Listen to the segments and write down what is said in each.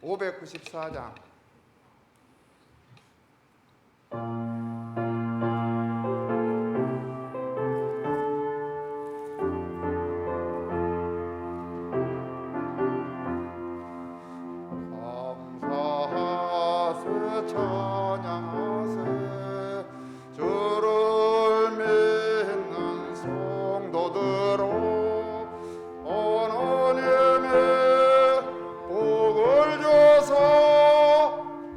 594장. 감사하세 찬양하세 주를 믿는 성도들아 하나님의 복을 줘서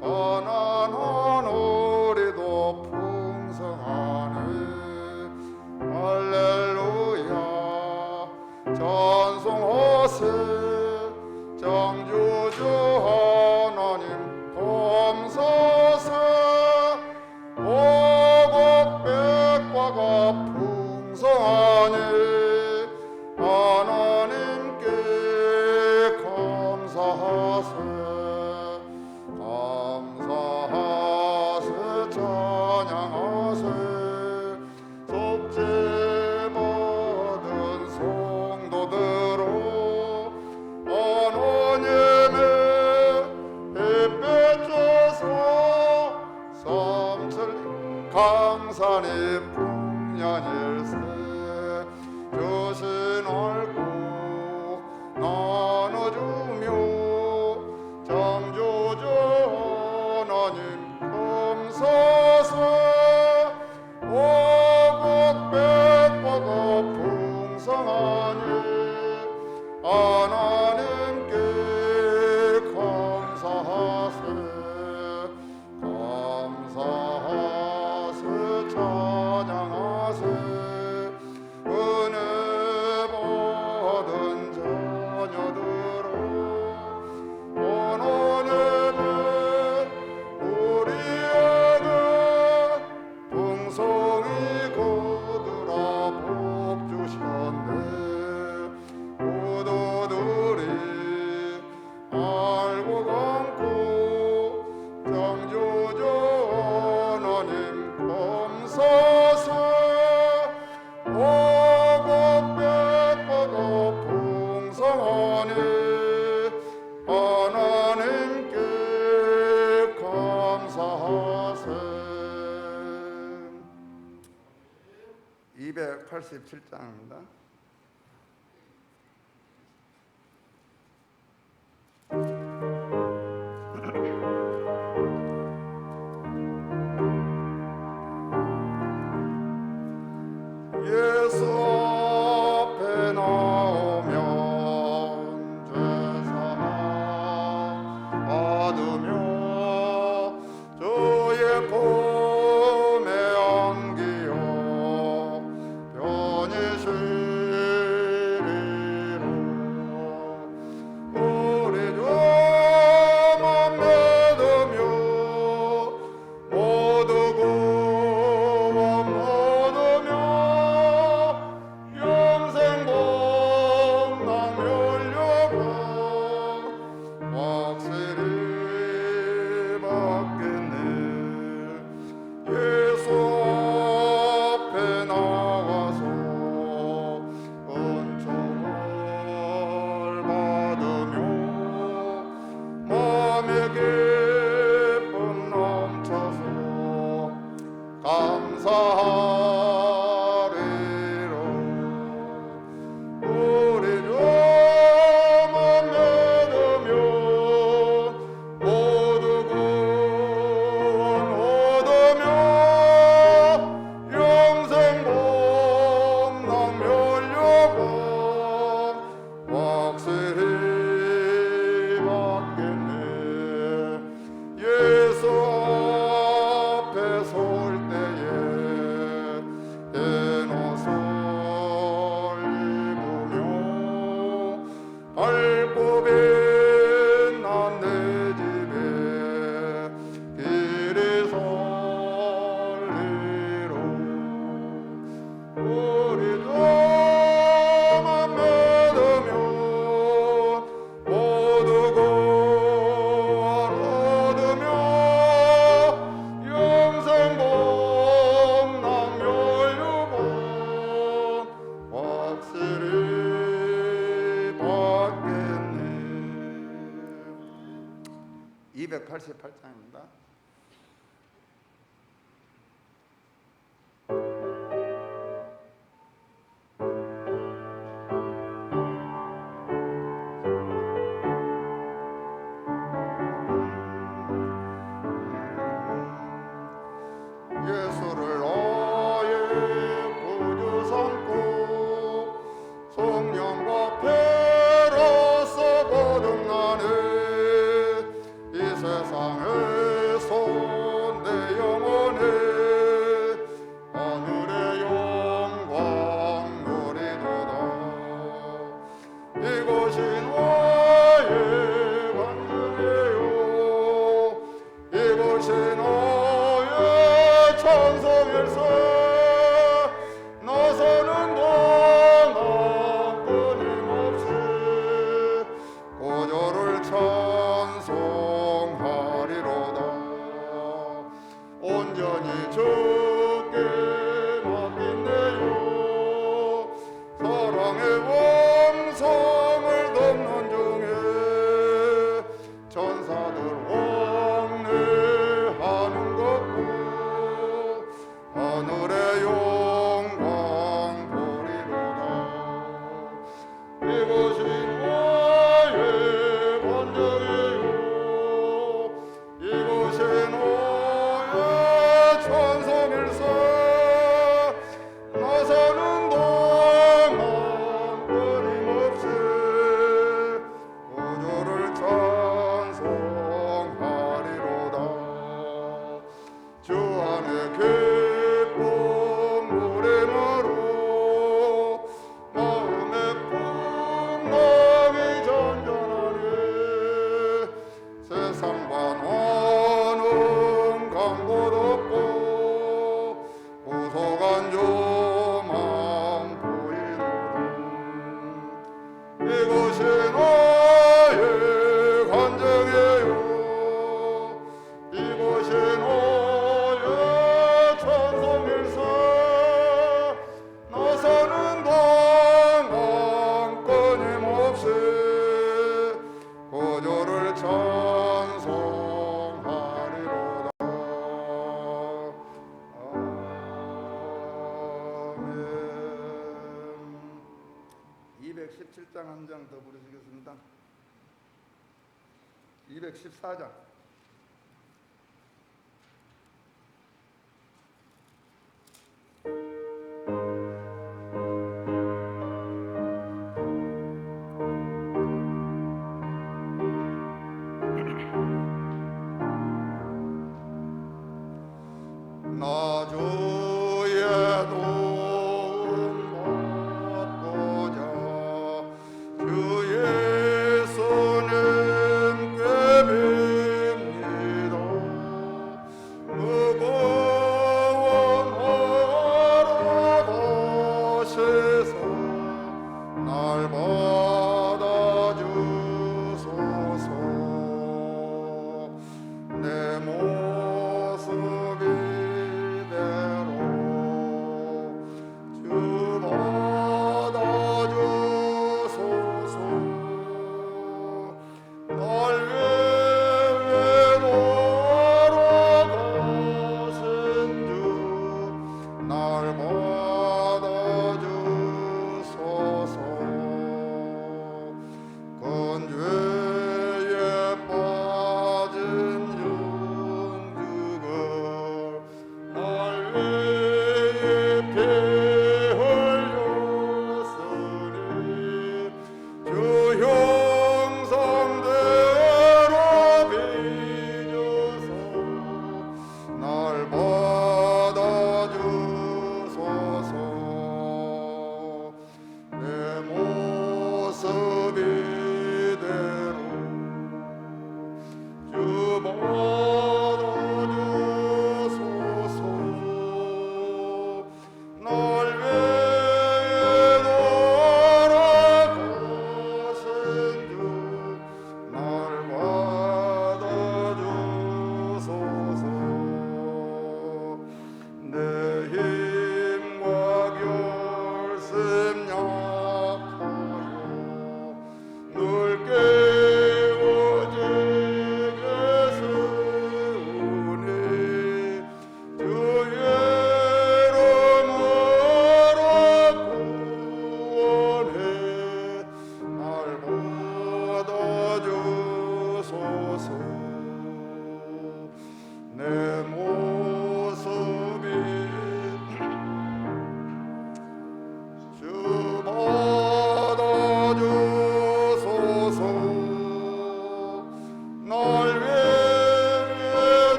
가난한 우리도 풍성하네. 할렐루야 찬송하세 창조주 하나님 감사세. 오곡 백과가 풍성하니 하나님께 감사하세. 감사하세 찬양하세 속죄 받은 성도들아 하나님의 햇빛 줘서 삼천리 강산이 풍년일세. 주신 얼굴 나눠주며 창조주 하나님 감사세. 오곡 백과가 풍성하니 하나님께 감사하세. 감사하세 찬양하세 은혜 받은 자녀들아 하나님은 우리에게 풍성히 거두라 복 주셨네. 모두들이 알고 감고 창조주 하나님 감사세. 오곡 백과가 풍성하니 하나님께 감사하세. 287장입니다. 예수 앞에 나오면 죄사함 받으며 주의 품에 안기어 편히 288장입니다. 예수를 나의 구주 삼고 성령과 피로써 거듭나네. 이 세상에서 내 영혼에 하늘의 영광 누리도다. 이것이 나의 반응이요, 이것이 나의 찬송일세. 나서는 동안 끊임없이 고조를 찬송하리로다. 온전히 주께 맡긴대요. 사랑의 왕성을 덮는 중에 천사들 왕래하는 것고 하늘의 영광 보리로다. 이것이 나의 반정이요, 이것이 나의 찬송일세. 나서는 동안 끊임없이 구주를 찬송하리로다. 주 안에 기쁨 노래마로 마음의 풍랑이 잔잔하네. 세상과 나는 강도 없고 고소한 조만 보이노라. 이것이 나의 간증이요, 이것이 나의 찬송일세. 나서는 동안 끊임없이 구주를 찬송하리로다. 아멘. 217장 한 장 더 부르시겠습니다. 214장. 나 주의 도움 받고자 주 예수님께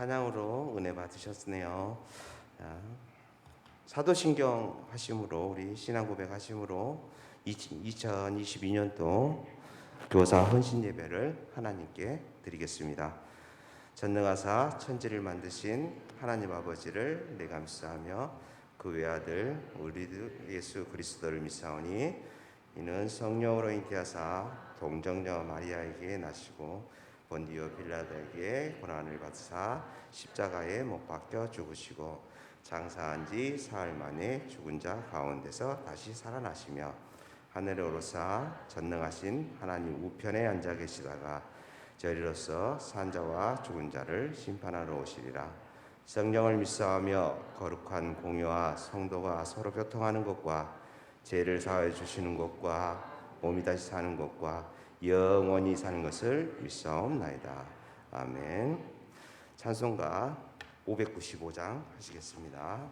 찬양으로 은혜 받으셨네요. 자, 사도신경 하심으로 우리 신앙 고백 하심으로 2022년도 교사 헌신 예배를 하나님께 드리겠습니다. 전능하사 천지를 만드신 하나님 아버지를 내감사하며 그 외아들 우리 예수 그리스도를 믿사오니 이는 성령으로 잉태하사 동정녀 마리아에게 나시고 본디오 빌라도에게 고난을 받으사 십자가에 못 박혀 죽으시고 장사한 지 사흘 만에 죽은 자 가운데서 다시 살아나시며 하늘에 오르사 전능하신 하나님 우편에 앉아 계시다가 저리로서 산자와 죽은 자를 심판하러 오시리라. 성령을 믿사하며 거룩한 공유와 성도가 서로 교통하는 것과 죄를 사하여 주시는 것과 몸이 다시 사는 것과 영원히 사는 것을 믿사옵나이다. 아멘. 찬송가 595장 하시겠습니다.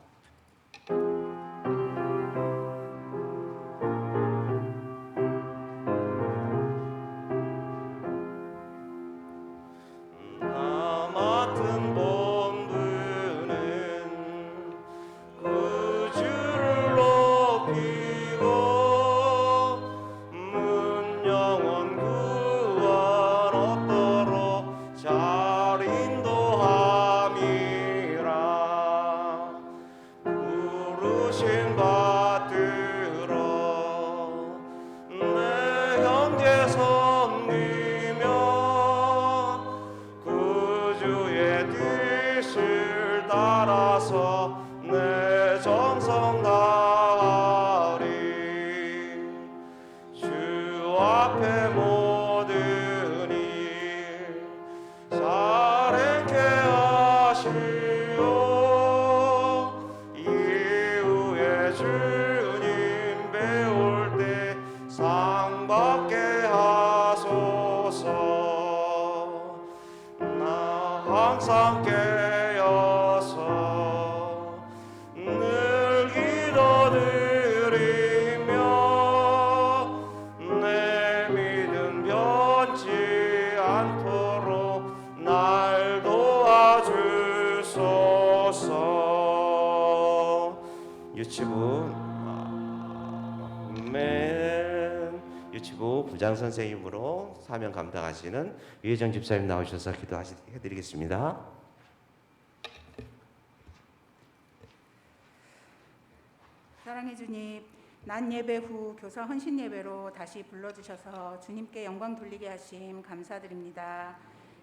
항상 깨어서 늘 기도드리며 내 믿음 변치 않도록 날 도와주소서. 유치부 유치부 부장 선생님으로 사명 감당하시는 유혜정 집사님 나오셔서 기도해드리겠습니다. 사랑해 주님, 난 예배 후 교사 헌신 예배로 다시 불러주셔서 주님께 영광 돌리게 하심 감사드립니다.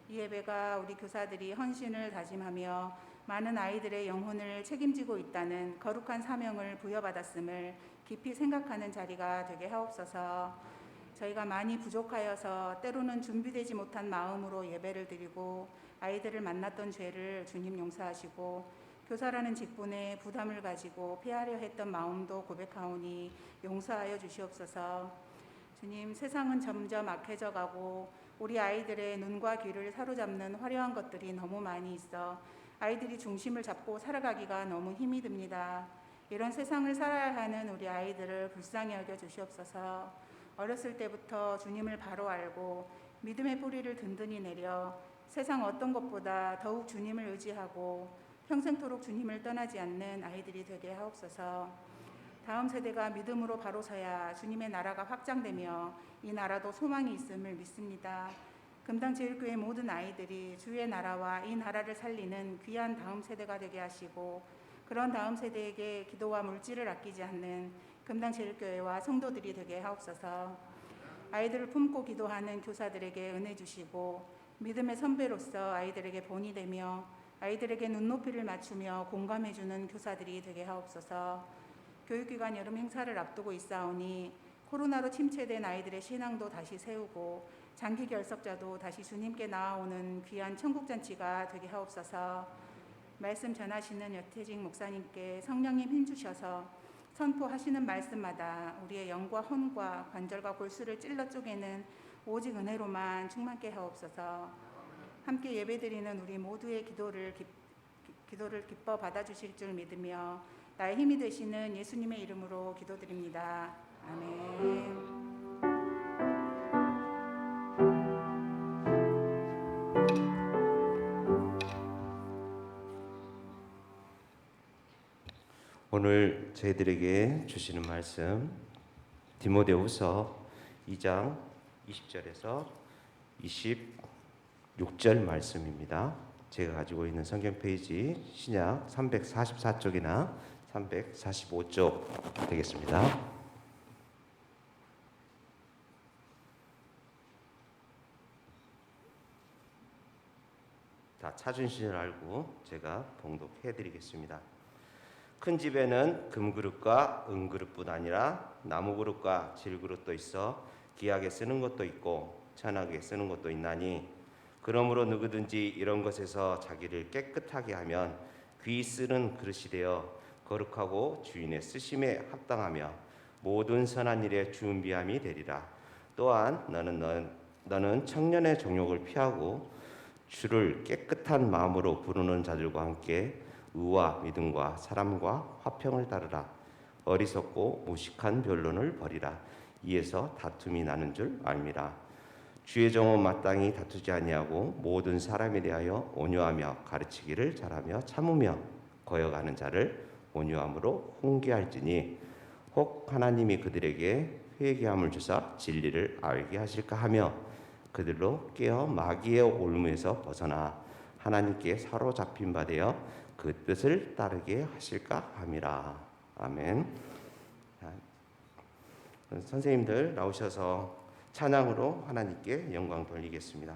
이 예배가 우리 교사들이 헌신을 다짐하며 많은 아이들의 영혼을 책임지고 있다는 거룩한 사명을 부여받았음을 깊이 생각하는 자리가 되게 하옵소서. 저희가 많이 부족하여서 때로는 준비되지 못한 마음으로 예배를 드리고 아이들을 만났던 죄를 주님 용서하시고 교사라는 직분에 부담을 가지고 피하려 했던 마음도 고백하오니 용서하여 주시옵소서. 주님, 세상은 점점 악해져 가고 우리 아이들의 눈과 귀를 사로잡는 화려한 것들이 너무 많이 있어 아이들이 중심을 잡고 살아가기가 너무 힘이 듭니다. 이런 세상을 살아야 하는 우리 아이들을 불쌍히 여겨 주시옵소서. 어렸을 때부터 주님을 바로 알고 믿음의 뿌리를 든든히 내려 세상 어떤 것보다 더욱 주님을 의지하고 평생토록 주님을 떠나지 않는 아이들이 되게 하옵소서. 다음 세대가 믿음으로 바로 서야 주님의 나라가 확장되며 이 나라도 소망이 있음을 믿습니다. 금당제일교회 모든 아이들이 주의 나라와 이 나라를 살리는 귀한 다음 세대가 되게 하시고 그런 다음 세대에게 기도와 물질을 아끼지 않는 금당제일교회와 성도들이 되게 하옵소서. 아이들을 품고 기도하는 교사들에게 은혜 주시고 믿음의 선배로서 아이들에게 본이 되며 아이들에게 눈높이를 맞추며 공감해주는 교사들이 되게 하옵소서. 교육기관 여름 행사를 앞두고 있사오니 코로나로 침체된 아이들의 신앙도 다시 세우고 장기 결석자도 다시 주님께 나아오는 귀한 천국잔치가 되게 하옵소서. 말씀 전하시는 여태직 목사님께 성령님 힘주셔서 선포하시는 말씀마다 우리의 영과 혼과 관절과 골수를 찔러 쪼개는 오직 은혜로만 충만케 하옵소서. 함께 예배드리는 우리 모두의 기도를 기뻐 받아주실 줄 믿으며 나의 힘이 되시는 예수님의 이름으로 기도드립니다. 아멘. 오늘 저희들에게 주시는 말씀 디모데후서 2장 20절에서 26절 말씀입니다. 제가 가지고 있는 성경 페이지 신약 344쪽이나 345쪽 되겠습니다. 다 찾으신 줄 알고 제가 봉독해 드리겠습니다. 큰 집에는 금그릇과 은그릇뿐 아니라 나무그릇과 질그릇도 있어 귀하게 쓰는 것도 있고 천하게 쓰는 것도 있나니 그러므로 누구든지 이런 것에서 자기를 깨끗하게 하면 귀 쓰는 그릇이 되어 거룩하고 주인의 쓰심에 합당하며 모든 선한 일에 준비함이 되리라. 또한 너는 청년의 정욕을 피하고 주를 깨끗한 마음으로 부르는 자들과 함께 의와 믿음과 사람과 화평을 따르라. 어리석고 무식한 변론을 버리라. 이에서 다툼이 나는 줄 알미라. 주의 종은 마땅히 다투지 아니하고 모든 사람에 대하여 온유하며 가르치기를 잘하며 참으며 거역하는 자를 온유함으로 훈계할지니 혹 하나님이 그들에게 회개함을 주사 진리를 알게 하실까 하며 그들로 깨어 마귀의 올무에서 벗어나 하나님께 사로잡힌 바 되어 그 뜻을 따르게 하실까 함이라. 아멘. 선생님들 나오셔서 찬양으로 하나님께 영광 돌리겠습니다.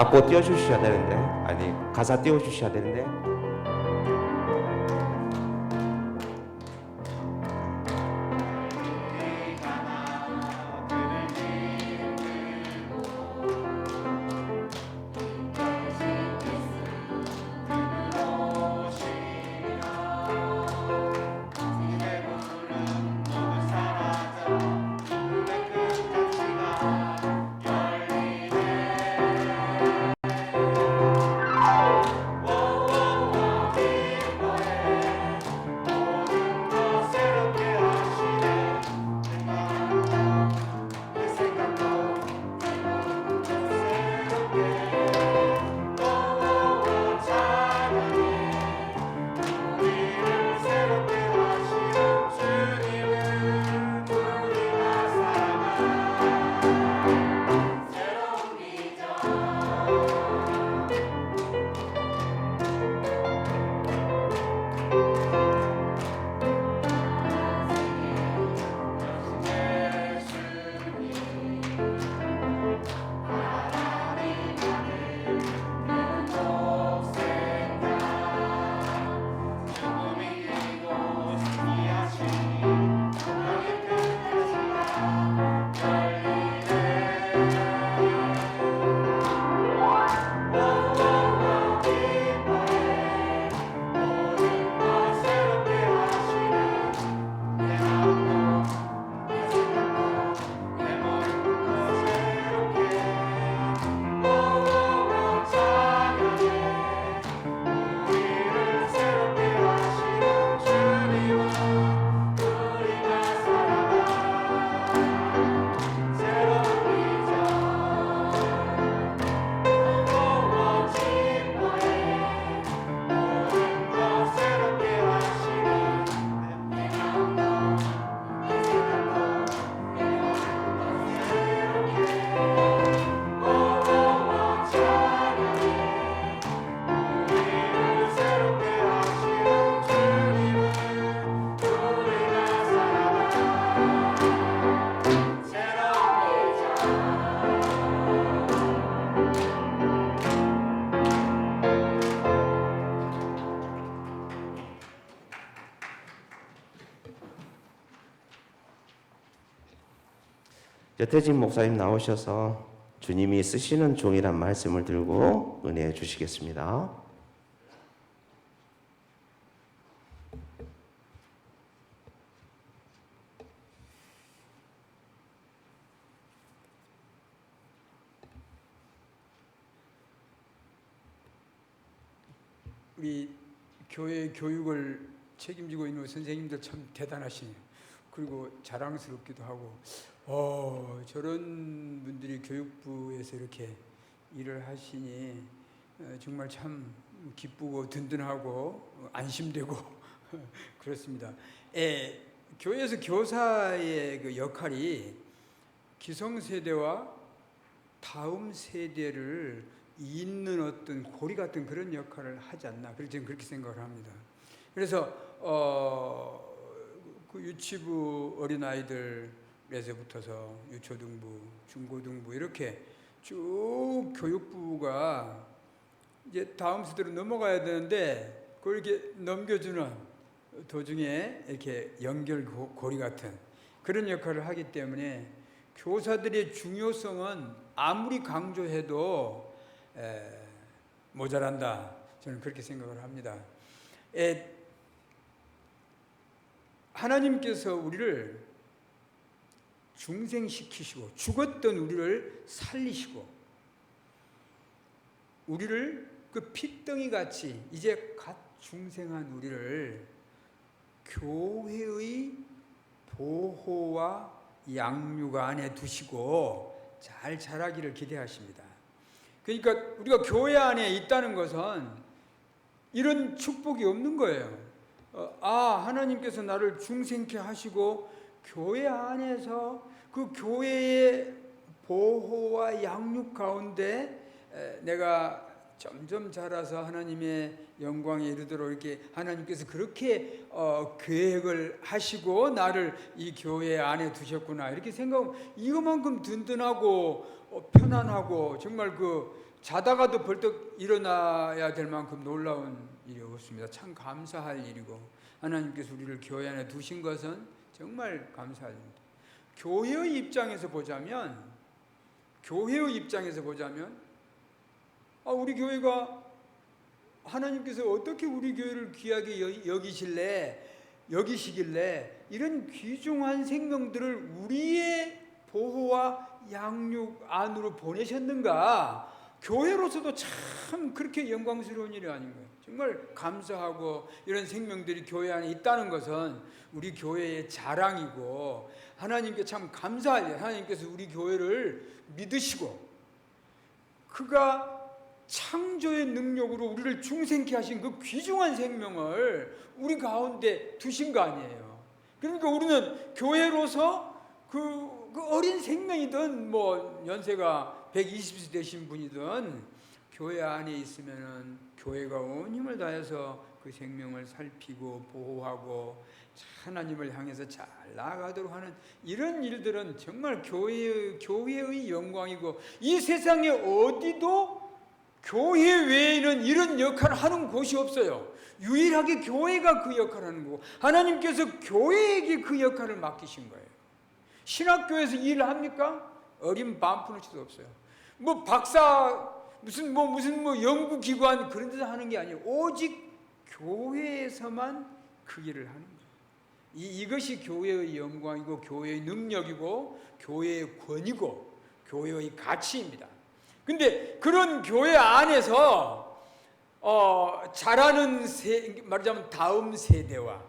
악보 띄워주셔야 되는데, 아니 가사 띄워주셔야 되는데. 여태진 목사님 나오셔서 주님이 쓰시는 종이란 말씀을 들고 은혜해 주시겠습니다. 우리 교회 교육을 책임지고 있는 선생님들 참 대단하시네요. 그리고 자랑스럽기도 하고, 저런 분들이 교육부에서 이렇게 일을 하시니 정말 참 기쁘고 든든하고 안심되고 그렇습니다. 교회에서 교사의 그 역할이 기성세대와 다음 세대를 잇는 어떤 고리 같은 그런 역할을 하지 않나, 저는 그렇게 생각을 합니다. 그래서 그 유치부 어린아이들에서부터서 유초등부, 중고등부 이렇게 쭉 교육부가 이제 다음 세대로 넘어가야 되는데 그걸 이렇게 넘겨주는 도중에 이렇게 연결고리 같은 그런 역할을 하기 때문에 교사들의 중요성은 아무리 강조해도 모자란다. 저는 그렇게 생각을 합니다. 하나님께서 우리를 중생시키시고 죽었던 우리를 살리시고 우리를 그 핏덩이 같이 이제 갓 중생한 우리를 교회의 보호와 양육 안에 두시고 잘 자라기를 기대하십니다. 그러니까 우리가 교회 안에 있다는 것은 이런 축복이 없는 거예요. 하나님께서 나를 중생케 하시고 교회 안에서 그 교회의 보호와 양육 가운데 내가 점점 자라서 하나님의 영광에 이르도록 이렇게 하나님께서 그렇게 계획을 하시고 나를 이 교회 안에 두셨구나 이렇게 생각하면 이것만큼 든든하고 편안하고 정말 그 자다가도 벌떡 일어나야 될 만큼 놀라운 일이 없습니다. 참 감사할 일이고 하나님께서 우리를 교회 안에 두신 것은 정말 감사할 일입니다. 교회의 입장에서 보자면 우리 교회가 하나님께서 어떻게 우리 교회를 귀하게 여기시길래 이런 귀중한 생명들을 우리의 보호와 양육 안으로 보내셨는가? 교회로서도 참 그렇게 영광스러운 일이 아닌가요? 정말 감사하고 이런 생명들이 교회 안에 있다는 것은 우리 교회의 자랑이고 하나님께 참 감사할 일. 하나님께서 우리 교회를 믿으시고 그가 창조의 능력으로 우리를 중생케 하신 그 귀중한 생명을 우리 가운데 두신 거 아니에요. 그러니까 우리는 교회로서 그 어린 생명이든 뭐 연세가 120세 되신 분이든 교회 안에 있으면은 교회가 온 힘을 다해서 그 생명을 살피고 보호하고 하나님을 향해서 잘 나아가도록 하는 이런 일들은 정말 교회의 영광이고 이 세상에 어디도 교회 외에는 이런 역할을 하는 곳이 없어요. 유일하게 교회가 그 역할을 하는 거고 하나님께서 교회에게 그 역할을 맡기신 거예요. 신학교에서 일을 합니까? 어린 반푼을 수도 없어요. 뭐 박사 무슨 연구기관 그런 데서 하는 게 아니에요. 오직 교회에서만 그 일을 하는 거예요. 이것이 교회의 영광이고 교회의 능력이고 교회의 권위고 교회의 가치입니다. 근데 그런 교회 안에서 자라는 말하자면 다음 세대와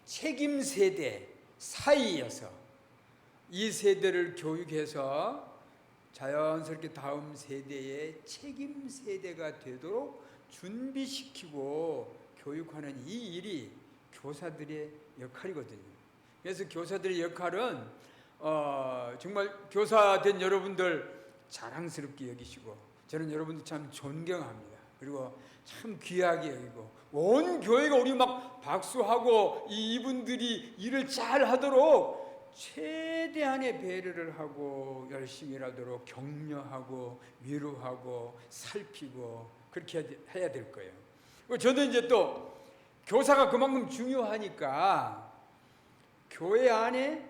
책임 세대 사이에서 이 세대를 교육해서 자연스럽게 다음 세대의 책임 세대가 되도록 준비시키고 교육하는 이 일이 교사들의 역할이거든요. 그래서 교사들의 역할은 정말 교사된 여러분들 자랑스럽게 여기시고 저는 여러분들 참 존경합니다. 그리고 참 귀하게 여기고 온 교회가 우리 막 박수하고 이분들이 일을 잘 하도록 최대한의 배려를 하고 열심히 일하도록 격려하고 위로하고 살피고 그렇게 해야 될 거예요. 저도 이제 또 교사가 그만큼 중요하니까 교회 안에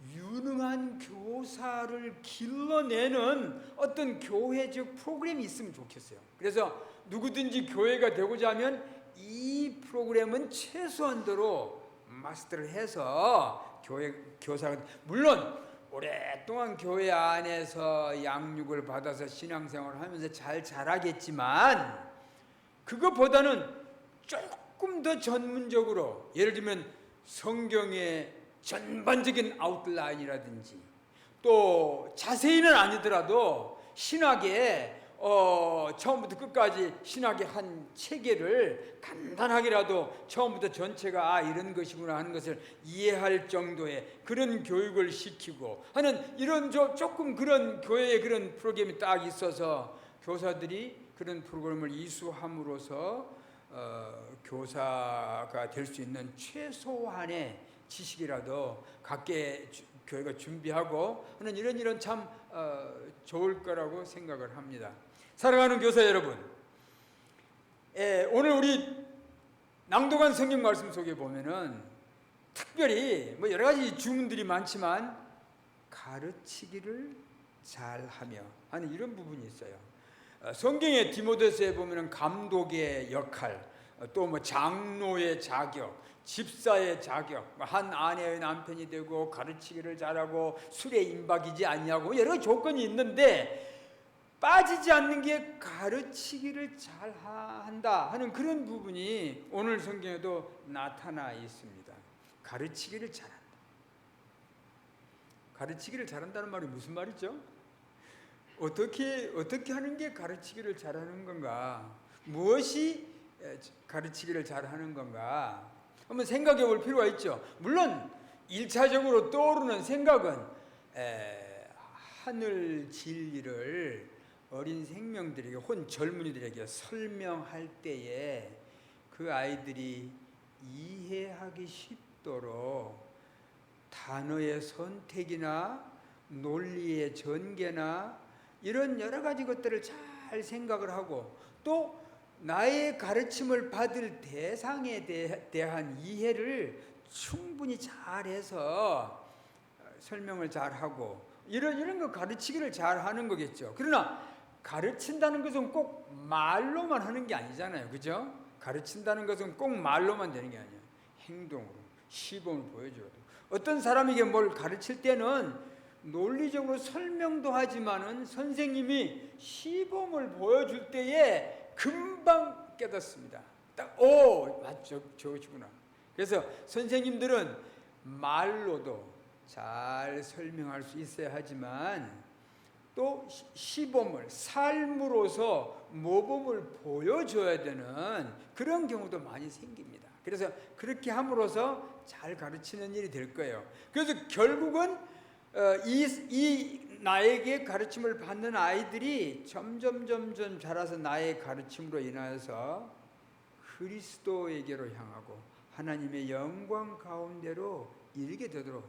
유능한 교사를 길러내는 어떤 교회적 프로그램이 있으면 좋겠어요. 그래서 누구든지 교회가 되고자 하면 이 프로그램은 최소한도로 마스터를 해서 교사가, 물론 오랫동안 교회 안에서 양육을 받아서 신앙생활을 하면서 잘 자라겠지만 그것보다는 조금 더 전문적으로, 예를 들면 성경의 전반적인 아웃라인이라든지, 또 자세히는 아니더라도 신학의 처음부터 끝까지 신학의 한 체계를 간단하게라도 처음부터 전체가 이런 것이구나 하는 것을 이해할 정도의 그런 교육을 시키고 하는, 이런 조금 그런 교회의 그런 프로그램이 딱 있어서 교사들이 그런 프로그램을 이수함으로써 교사가 될 수 있는 최소한의 지식이라도 갖게 교회가 준비하고 하는, 이런 참 좋을 거라고 생각을 합니다. 사랑하는 교사 여러분, 오늘 우리 낭독한 성경 말씀 속에 보면은 특별히 뭐 여러 가지 주문들이 많지만 가르치기를 잘하며 하는 이런 부분이 있어요. 성경의 디모데서에 보면은 감독의 역할, 또 뭐 장로의 자격, 집사의 자격, 한 아내의 남편이 되고 가르치기를 잘하고 술에 임박이지 않냐고 여러 가지 조건이 있는데 빠지지 않는 게 가르치기를 잘한다 하는 그런 부분이 오늘 성경에도 나타나 있습니다. 가르치기를 잘한다. 가르치기를 잘한다는 말이 무슨 말이죠? 어떻게 하는 게 가르치기를 잘하는 건가? 무엇이 가르치기를 잘하는 건가? 한번 생각해 볼 필요가 있죠. 물론 1차적으로 떠오르는 생각은 하늘 진리를 어린 생명들에게, 혹은 젊은이들에게 설명할 때에 그 아이들이 이해하기 쉽도록 단어의 선택이나 논리의 전개나 이런 여러 가지 것들을 잘 생각을 하고, 또 나의 가르침을 받을 대상에 대한 이해를 충분히 잘해서 설명을 잘하고 이런 거 가르치기를 잘하는 거겠죠. 그러나 가르친다는 것은 꼭 말로만 하는 게 아니잖아요. 그죠? 가르친다는 것은 꼭 말로만 되는 게 아니에요. 행동으로, 시범을 보여줘도. 어떤 사람에게 뭘 가르칠 때는 논리적으로 설명도 하지만은 선생님이 시범을 보여줄 때에 금방 깨닫습니다. 딱, 맞죠, 저것이구나. 그래서 선생님들은 말로도 잘 설명할 수 있어야 하지만 또 시범을, 삶으로서 모범을 보여줘야 되는 그런 경우도 많이 생깁니다. 그래서 그렇게 함으로써 잘 가르치는 일이 될 거예요. 그래서 결국은 이 나에게 가르침을 받는 아이들이 점점 자라서 나의 가르침으로 인하여서 그리스도에게로 향하고 하나님의 영광 가운데로 이르게 되도록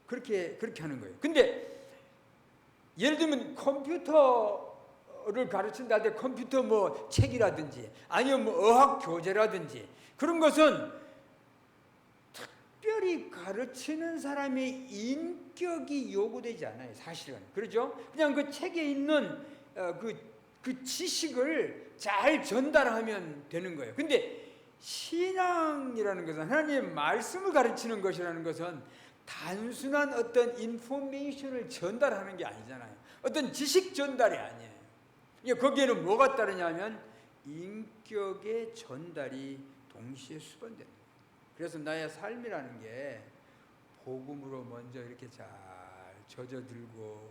그렇게 하는 거예요. 근데 예를 들면 컴퓨터를 가르친다 할 때 컴퓨터 뭐 책이라든지 아니면 뭐 어학 교재라든지 그런 것은 특별히 가르치는 사람의 인격이 요구되지 않아요. 사실은. 그렇죠? 그냥 그 책에 있는 그 지식을 잘 전달하면 되는 거예요. 근데 신앙이라는 것은, 하나님의 말씀을 가르치는 것이라는 것은 단순한 어떤 인포메이션을 전달하는 게 아니잖아요. 어떤 지식 전달이 아니에요. 거기에는 뭐가 따르냐면 인격의 전달이 동시에 수반되는 거예요. 그래서 나의 삶이라는 게 복음으로 먼저 이렇게 잘 젖어들고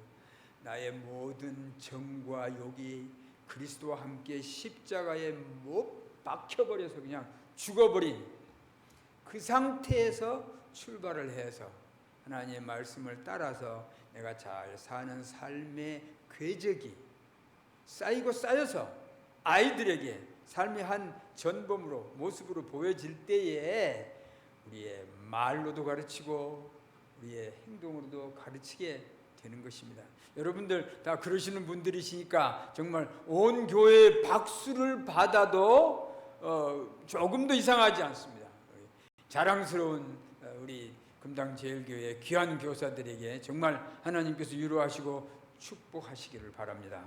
나의 모든 정과 욕이 그리스도와 함께 십자가에 못 박혀버려서 그냥 죽어버린 그 상태에서 출발을 해서 하나님의 말씀을 따라서 내가 잘 사는 삶의 궤적이 쌓이고 쌓여서 아이들에게 삶의 한 전범으로, 모습으로 보여질 때에 우리의 말로도 가르치고 우리의 행동으로도 가르치게 되는 것입니다. 여러분들 다 그러시는 분들이시니까 정말 온 교회의 박수를 받아도 조금도 이상하지 않습니다. 자랑스러운 우리 금당제일교회 귀한 교사들에게 정말 하나님께서 위로하시고 축복하시기를 바랍니다.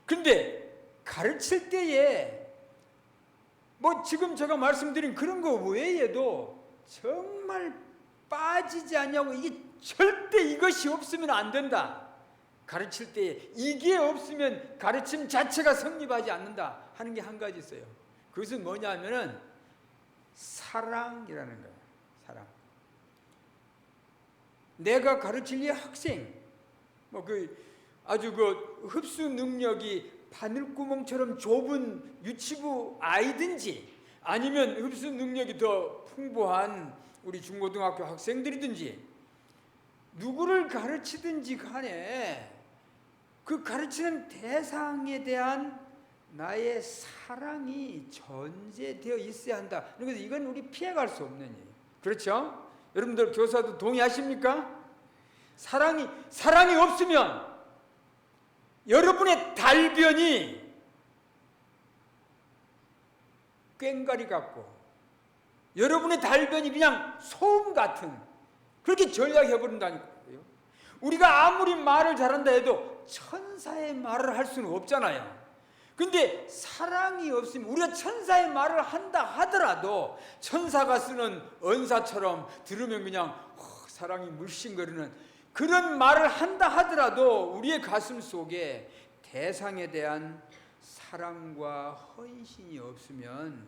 근데 가르칠 때에 뭐 지금 제가 말씀드린 그런 거 외에도 정말 빠지지 않냐고, 이게 절대 이것이 없으면 안 된다. 가르칠 때 이게 없으면 가르침 자체가 성립하지 않는다 하는 게 한 가지 있어요. 그것은 뭐냐면은 사랑이라는 거예요. 사랑. 내가 가르칠 이 학생, 뭐 아주 흡수 능력이 바늘구멍처럼 좁은 유치부 아이든지 아니면 흡수 능력이 더 풍부한 우리 중고등학교 학생들이든지 누구를 가르치든지 간에 그 가르치는 대상에 대한 나의 사랑이 전제되어 있어야 한다. 그래서 이건 우리 피해갈 수 없는 일. 그렇죠? 여러분들 교사도 동의하십니까? 사랑이 없으면 여러분의 달변이 꽹과리 같고 여러분의 달변이 그냥 소음 같은 그렇게 전략해버린다니까요. 우리가 아무리 말을 잘한다 해도 천사의 말을 할 수는 없잖아요. 근데 사랑이 없으면 우리가 천사의 말을 한다 하더라도 천사가 쓰는 언사처럼 들으면 그냥 사랑이 물씬거리는 그런 말을 한다 하더라도 우리의 가슴 속에 대상에 대한 사랑과 헌신이 없으면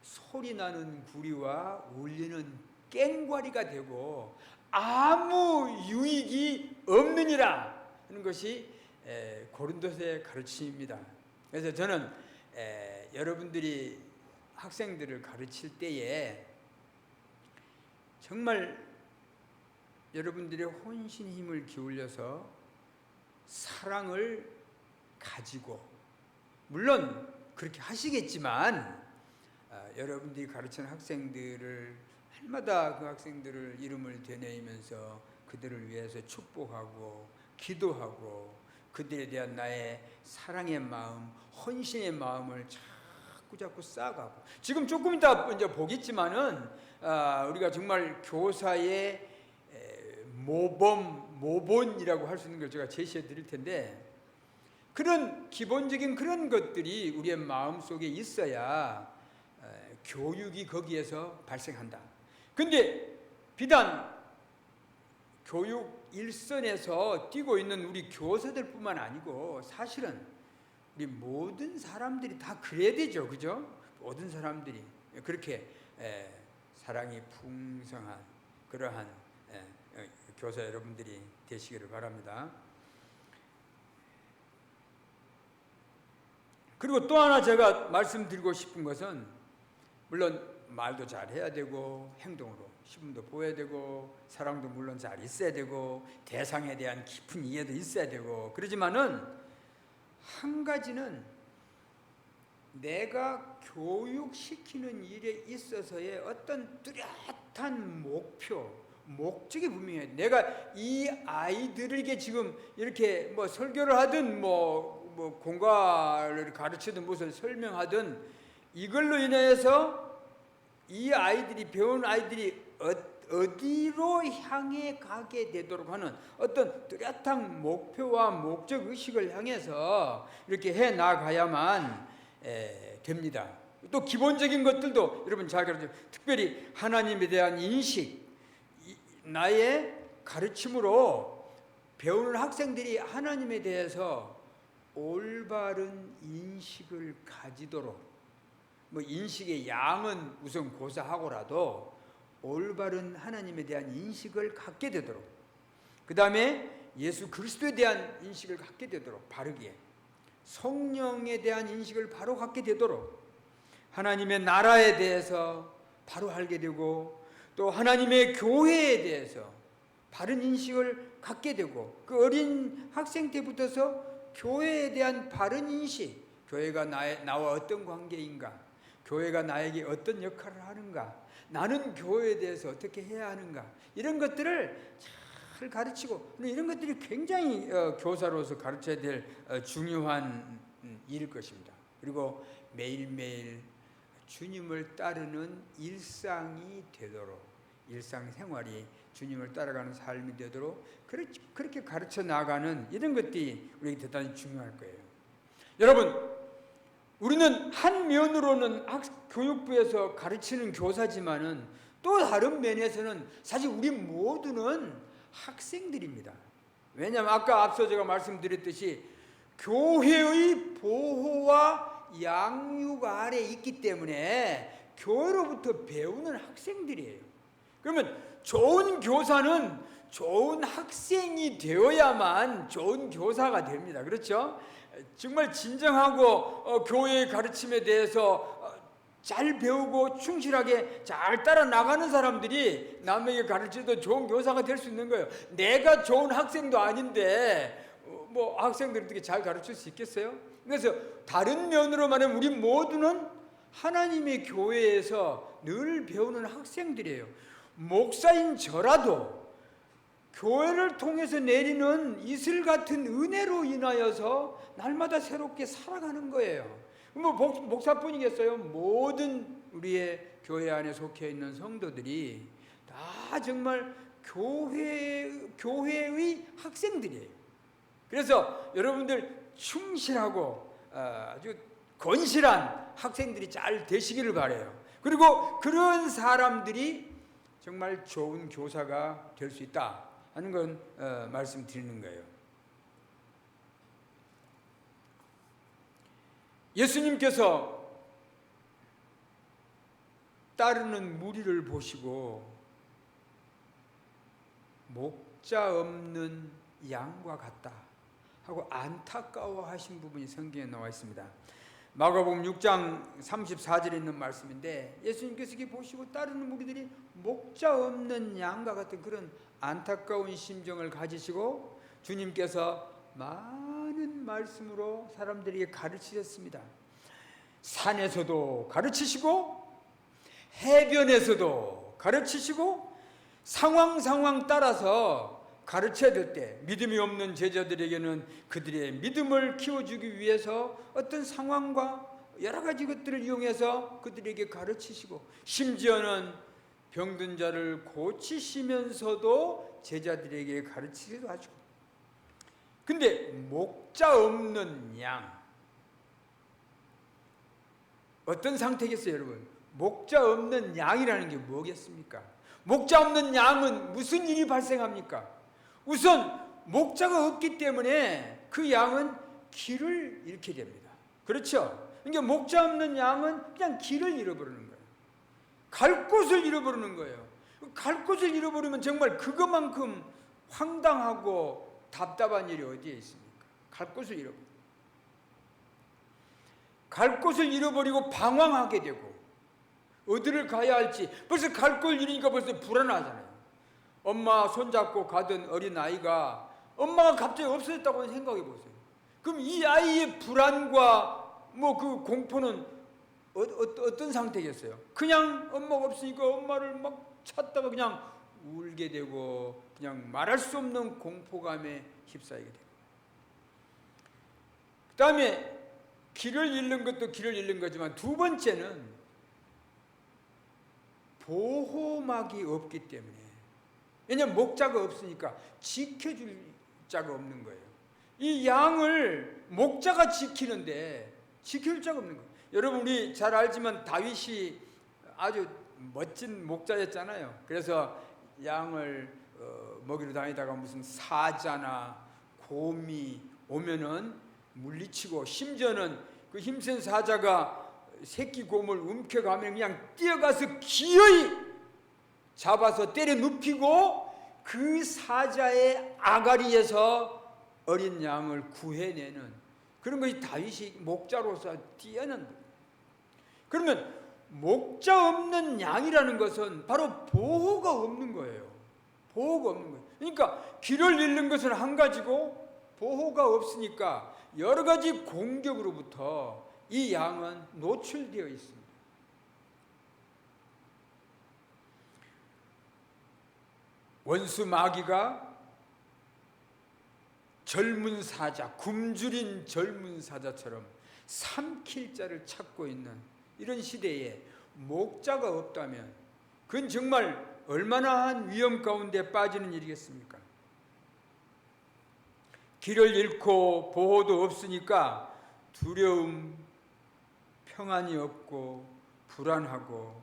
소리나는 구리와 울리는 꽹과리가 되고 아무 유익이 없느니라 하는 것이 고린도서의 가르침입니다. 그래서 저는 여러분들이 학생들을 가르칠 때에 정말 여러분들의 혼신 힘을 기울여서 사랑을 가지고, 물론 그렇게 하시겠지만 여러분들이 가르치는 학생들을 날마다 그 학생들을 이름을 되뇌이면서 그들을 위해서 축복하고 기도하고 그들에 대한 나의 사랑의 마음, 헌신의 마음을 자꾸 쌓아가고, 지금 조금 이따 이제 보겠지만은 우리가 정말 교사의 모본이라고 할 수 있는 걸 제가 제시해 드릴 텐데, 그런 기본적인 그런 것들이 우리의 마음 속에 있어야 교육이 거기에서 발생한다. 근데 비단 교육 일선에서 뛰고 있는 우리 교사들뿐만 아니고 사실은 우리 모든 사람들이 다 그래야 되죠, 그죠? 모든 사람들이 그렇게 사랑이 풍성한 그러한 교사 여러분들이 되시기를 바랍니다. 그리고 또 하나 제가 말씀드리고 싶은 것은, 물론 말도 잘해야 되고 행동으로 시범도 보여야 되고 사랑도 물론 잘 있어야 되고 대상에 대한 깊은 이해도 있어야 되고, 그러지만은 한 가지는 내가 교육시키는 일에 있어서의 어떤 뚜렷한 목적이 분명해야 돼. 내가 이 아이들에게 지금 이렇게 뭐 설교를 하든 뭐 공과를 가르치든 무슨 설명하든 이걸로 인해서 이 아이들이 배운 아이들이 어디로 향해 가게 되도록 하는 어떤 뚜렷한 목표와 목적 의식을 향해서 이렇게 해 나가야만 됩니다. 또 기본적인 것들도 여러분 잘 가르쳐, 특별히 하나님에 대한 인식, 나의 가르침으로 배우는 학생들이 하나님에 대해서 올바른 인식을 가지도록, 뭐 인식의 양은 우선 고사하고라도 올바른 하나님에 대한 인식을 갖게 되도록, 그 다음에 예수 그리스도에 대한 인식을 갖게 되도록, 바르게 성령에 대한 인식을 바로 갖게 되도록, 하나님의 나라에 대해서 바로 알게 되고, 또 하나님의 교회에 대해서 바른 인식을 갖게 되고, 그 어린 학생 때부터서 교회에 대한 바른 인식, 교회가 나와 어떤 관계인가, 교회가 나에게 어떤 역할을 하는가, 나는 교회에 대해서 어떻게 해야 하는가, 이런 것들을 잘 가르치고, 이런 것들이 굉장히 교사로서 가르쳐야 될 중요한 일일 것입니다. 그리고 매일매일 주님을 따르는 일상이 되도록 일상생활이 주님을 따라가는 삶이 되도록 그렇게 가르쳐 나가는 이런 것들이 우리에게 대단히 중요할 거예요. 여러분, 우리는 한 면으로는 교육부에서 가르치는 교사지만은 또 다른 면에서는 사실 우리 모두는 학생들입니다. 왜냐하면 아까 앞서 제가 말씀드렸듯이 교회의 보호와 양육 아래 있기 때문에 교회로부터 배우는 학생들이에요. 그러면 좋은 교사는 좋은 학생이 되어야만 좋은 교사가 됩니다. 그렇죠? 정말 진정하고 교회의 가르침에 대해서 잘 배우고 충실하게 잘 따라 나가는 사람들이 남에게 가르쳐도 좋은 교사가 될 수 있는 거예요. 내가 좋은 학생도 아닌데 뭐 학생들 어떻게 잘 가르칠 수 있겠어요? 그래서 다른 면으로 말하면 우리 모두는 하나님의 교회에서 늘 배우는 학생들이에요. 목사인 저라도 교회를 통해서 내리는 이슬 같은 은혜로 인하여서 날마다 새롭게 살아가는 거예요. 뭐 목사뿐이겠어요? 모든 우리의 교회 안에 속해 있는 성도들이 다 정말 교회의 학생들이에요. 그래서 여러분들 충실하고 아주 건실한 학생들이 잘 되시기를 바라요. 그리고 그런 사람들이 정말 좋은 교사가 될 수 있다 하는 건 말씀드리는 거예요. 예수님께서 따르는 무리를 보시고 목자 없는 양과 같다 하고 안타까워하신 부분이 성경에 나와 있습니다. 마가복음 6장 34절에 있는 말씀인데 예수님께서 이렇게 보시고 따르는 무리들이 목자 없는 양과 같은 그런 안타까운 심정을 가지시고 주님께서 많은 말씀으로 사람들에게 가르치셨습니다. 산에서도 가르치시고 해변에서도 가르치시고 상황 따라서 가르쳐야 될 때 믿음이 없는 제자들에게는 그들의 믿음을 키워주기 위해서 어떤 상황과 여러 가지 것들을 이용해서 그들에게 가르치시고 심지어는 병든 자를 고치시면서도 제자들에게 가르치기도 하시고. 근데 목자 없는 양 어떤 상태겠어요, 여러분? 목자 없는 양이라는 게 뭐겠습니까? 목자 없는 양은 무슨 일이 발생합니까? 우선 목자가 없기 때문에 그 양은 길을 잃게 됩니다. 그렇죠? 그러니까 목자 없는 양은 그냥 길을 잃어버리는 거예요. 갈 곳을 잃어버리는 거예요. 갈 곳을 잃어버리면 정말 그것만큼 황당하고 답답한 일이 어디에 있습니까? 갈 곳을 잃어버리고 갈 곳을 잃어버리고 방황하게 되고 어디를 가야 할지 벌써 갈 걸 잃으니까 벌써 불안하잖아요. 엄마 손잡고 가던 어린아이가 엄마가 갑자기 없어졌다고 생각해 보세요. 그럼 이 아이의 불안과 뭐 그 공포는 어떤 상태겠어요? 그냥 엄마가 없으니까 엄마를 막 찾다가 그냥 울게 되고 그냥 말할 수 없는 공포감에 휩싸이게 되고 그 다음에 길을 잃는 것도 길을 잃는 거지만 두 번째는 보호막이 없기 때문에 왜냐하면 목자가 없으니까 지켜줄 자가 없는 거예요. 이 양을 목자가 지키는데 지켜줄 자가 없는 거예요. 여러분 우리 잘 알지만 다윗이 아주 멋진 목자였잖아요. 그래서 양을 먹이러 다니다가 무슨 사자나 곰이 오면은 물리치고 심지어는 그 힘센 사자가 새끼 곰을 움켜가면 그냥 뛰어가서 기어이 잡아서 때려 눕히고 그 사자의 아가리에서 어린 양을 구해내는 그런 것이 다윗이 목자로서 뛰어난 거예요. 그러면 목자 없는 양이라는 것은 바로 보호가 없는 거예요. 보호가 없는 거예요. 그러니까 길을 잃는 것은 한 가지고 보호가 없으니까 여러 가지 공격으로부터 이 양은 노출되어 있습니다. 원수 마귀가 젊은 사자, 굶주린 젊은 사자처럼 삼킬 자를 찾고 있는 이런 시대에 목자가 없다면 그건 정말 얼마나 한 위험 가운데 빠지는 일이겠습니까? 길을 잃고 보호도 없으니까 두려움, 평안이 없고 불안하고,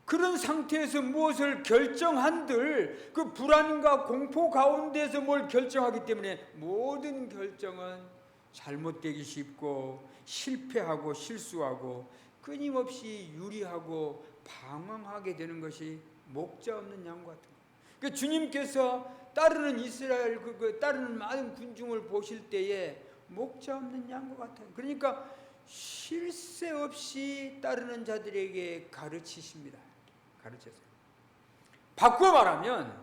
그런 상태에서 무엇을 결정한들 그 불안과 공포 가운데서 뭘 결정하기 때문에 모든 결정은 잘못되기 쉽고 실패하고 실수하고 끊임없이 유리하고 방황하게 되는 것이 목자 없는 양과 같은 거예요. 그러니까 주님께서 따르는 이스라엘 따르는 많은 군중을 보실 때에 목자 없는 양과 같아요. 그러니까 쉴 새 없이 따르는 자들에게 가르치십니다. 가르쳤어요. 바꿔 말하면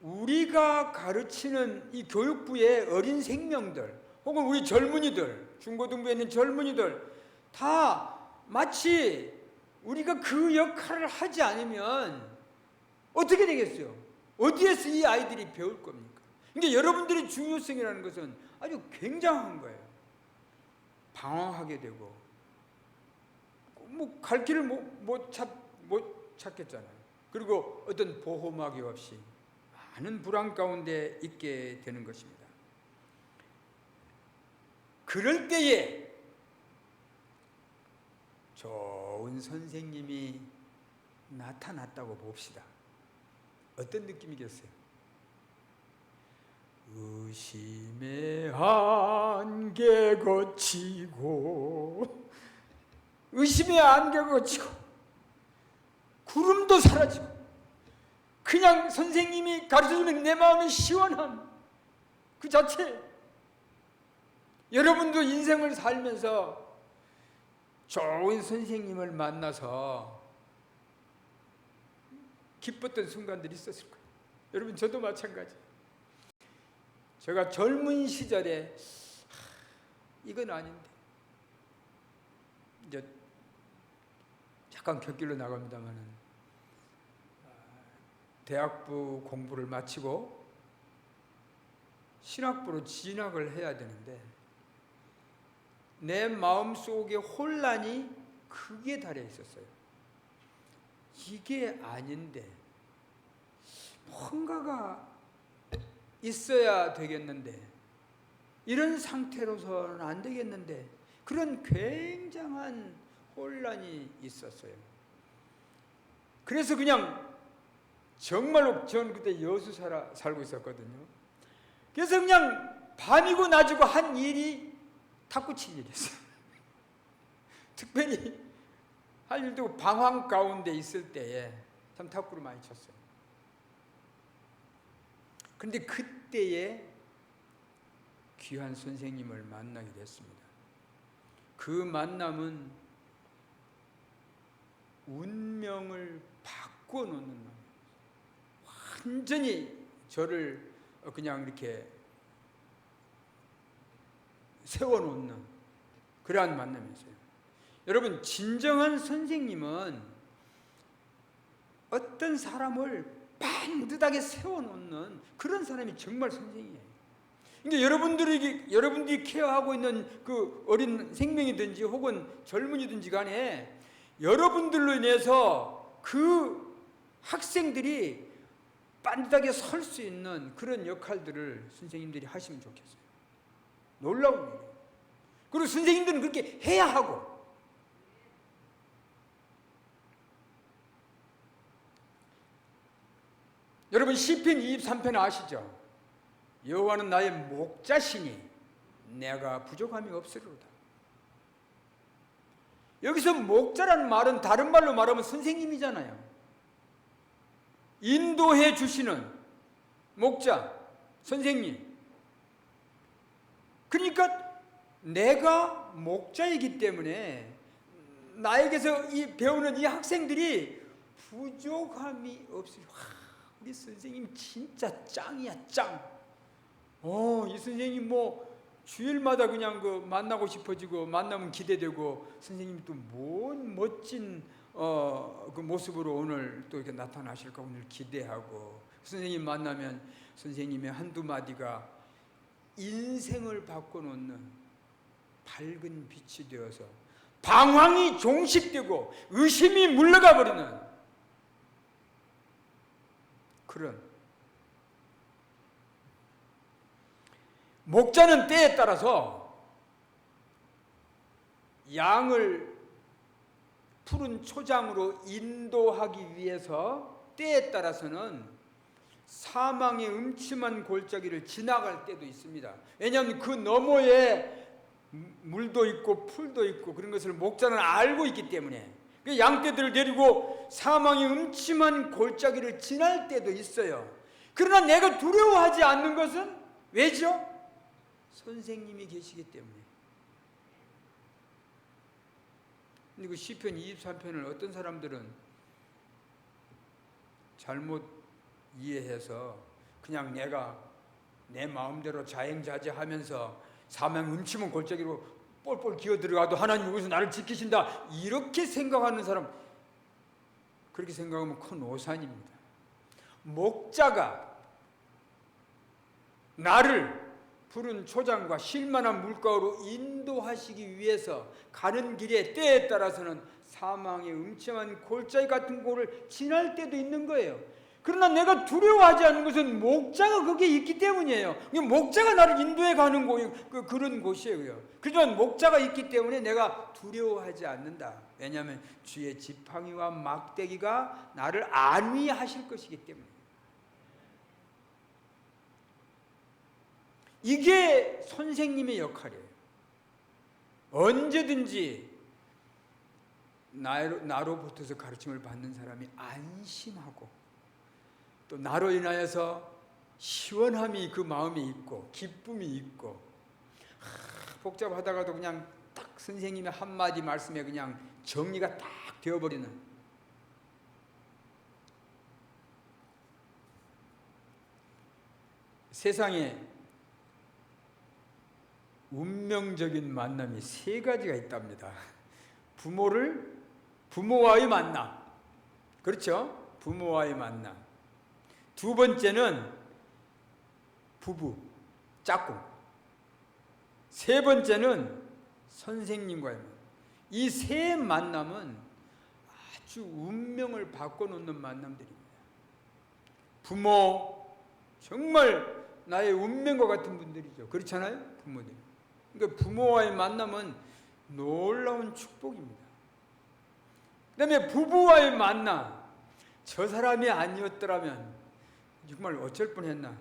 우리가 가르치는 이 교육부의 어린 생명들 혹은 우리 젊은이들, 중고등부에 있는 젊은이들 다 마치 우리가 그 역할을 하지 않으면 어떻게 되겠어요? 어디에서 이 아이들이 배울 겁니까? 그러니까 여러분들의 중요성이라는 것은 아주 굉장한 거예요. 방황하게 되고 뭐 갈 길을 못 찾겠잖아요. 그리고 어떤 보호막이 없이 많은 불안 가운데 있게 되는 것입니다. 그럴 때에 좋은 선생님이 나타났다고 봅시다. 어떤 느낌이겠어요? 의심의 안개 거치고, 의심의 안개 거치고 구름도 사라지고 그냥 선생님이 가르쳐주는 내 마음의 시원함 그 자체. 여러분도 인생을 살면서 좋은 선생님을 만나서 기뻤던 순간들이 있었을 거예요. 여러분 저도 마찬가지. 제가 젊은 시절에 이건 아닌데 이제 잠깐 곁길로 나갑니다마는 대학부 공부를 마치고 신학부로 진학을 해야 되는데 내 마음속에 혼란이 크게 달해 있었어요. 이게 아닌데 뭔가가 있어야 되겠는데 이런 상태로서는 안 되겠는데 그런 굉장한 혼란이 있었어요. 그래서 그냥 정말로 저는 그때 여수 살고 있었거든요. 그래서 그냥 밤이고 낮이고 한 일이 탁구 친 일이었어요. 특별히 할 일도 방황 가운데 있을 때에 참 탁구를 많이 쳤어요. 그런데 그때에 귀한 선생님을 만나게 됐습니다. 그 만남은 운명을 바꿔놓는 마음, 완전히 저를 그냥 이렇게 세워놓는 그러한 만남이었어요. 여러분 진정한 선생님은 어떤 사람을 반듯하게 세워놓는 그런 사람이 정말 선생이에요. 그러니까 여러분들이 케어하고 있는 그 어린 생명이든지 혹은 젊은이든지 간에 여러분들로 인해서 그 학생들이 반듯하게 설 수 있는 그런 역할들을 선생님들이 하시면 좋겠어요. 놀라운 일이에요. 그리고 선생님들은 그렇게 해야 하고, 여러분 시편 23편 아시죠? 여호와는 나의 목자시니 내가 부족함이 없으리로다. 여기서 목자라는 말은 다른 말로 말하면 선생님이잖아요. 인도해 주시는 목자, 선생님. 그러니까 내가 목자이기 때문에 나에게서 배우는 이 학생들이 부족함이 없으리. 우리 선생님 진짜 짱이야, 짱. 이 선생님 주일마다 그냥 만나고 싶어지고 만나면 기대되고 선생님이 또 뭔 멋진 그 모습으로 오늘 또 이렇게 나타나실까 오늘 기대하고 선생님 만나면 선생님의 한두 마디가 인생을 바꿔놓는 밝은 빛이 되어서 방황이 종식되고 의심이 물러가 버리는 그런 목자는 때에 따라서 양을 푸른 초장으로 인도하기 위해서 때에 따라서는 사망의 음침한 골짜기를 지나갈 때도 있습니다. 왜냐하면 그 너머에 물도 있고 풀도 있고 그런 것을 목자는 알고 있기 때문에 그 양떼들을 데리고 사망의 음침한 골짜기를 지날 때도 있어요. 그러나 내가 두려워하지 않는 것은 왜죠? 선생님이 계시기 때문에. 근데 그 시편 23편을 어떤 사람들은 잘못 이해해서 그냥 내가 내 마음대로 자행자재하면서 사망 음침한 골짜기로 뻘뻘 기어들어가도 하나님 여기서 나를 지키신다 이렇게 생각하는 사람, 그렇게 생각하면 큰 오산입니다. 목자가 나를 푸른 초장과 쉴만한 물가로 인도하시기 위해서 가는 길에 때에 따라서는 사망의 음침한 골짜기 같은 곳을 지날 때도 있는 거예요. 그러나 내가 두려워하지 않는 것은 목자가 거기에 있기 때문이에요. 목자가 나를 인도해 가는 그런 곳이에요. 그렇지만 목자가 있기 때문에 내가 두려워하지 않는다. 왜냐하면 주의 지팡이와 막대기가 나를 안위하실 것이기 때문에. 이게 선생님의 역할이에요. 언제든지 나로부터서 가르침을 받는 사람이 안심하고 또 나로 인하여서 시원함이 그 마음에 있고 기쁨이 있고 복잡하다가도 그냥 딱 선생님의 한마디 말씀에 그냥 정리가 딱 되어버리는, 세상에 운명적인 만남이 세 가지가 있답니다. 부모와의 만남, 그렇죠? 부모와의 만남. 두 번째는 부부, 짝꿍. 세 번째는 선생님과의 만남. 이 세 만남은 아주 운명을 바꿔놓는 만남들입니다. 부모, 정말 나의 운명과 같은 분들이죠. 그렇잖아요? 부모들. 그러니까 부모와의 만남은 놀라운 축복입니다. 그 다음에 부부와의 만남. 저 사람이 아니었더라면 정말 어쩔 뻔했나.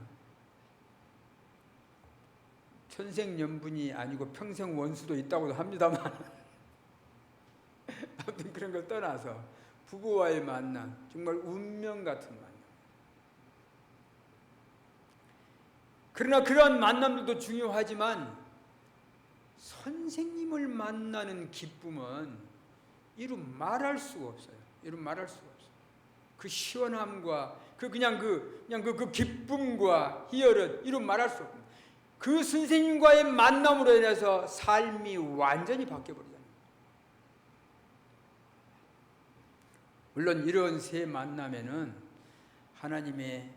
천생연분이 아니고 평생 원수도 있다고도 합니다만 아무튼 그런 걸 떠나서 부부와의 만남, 정말 운명 같은 만남. 그러나 그러한 만남들도 중요하지만 선생님을 만나는 기쁨은 이루 말할 수가 없어요. 이루 말할 수가 없어요. 그 시원함과 그냥 그 기쁨과 희열은 이루 말할 수 없습니다. 그 선생님과의 만남으로 인해서 삶이 완전히 바뀌어버리잖아요. 물론 이런 세 만남에는 하나님의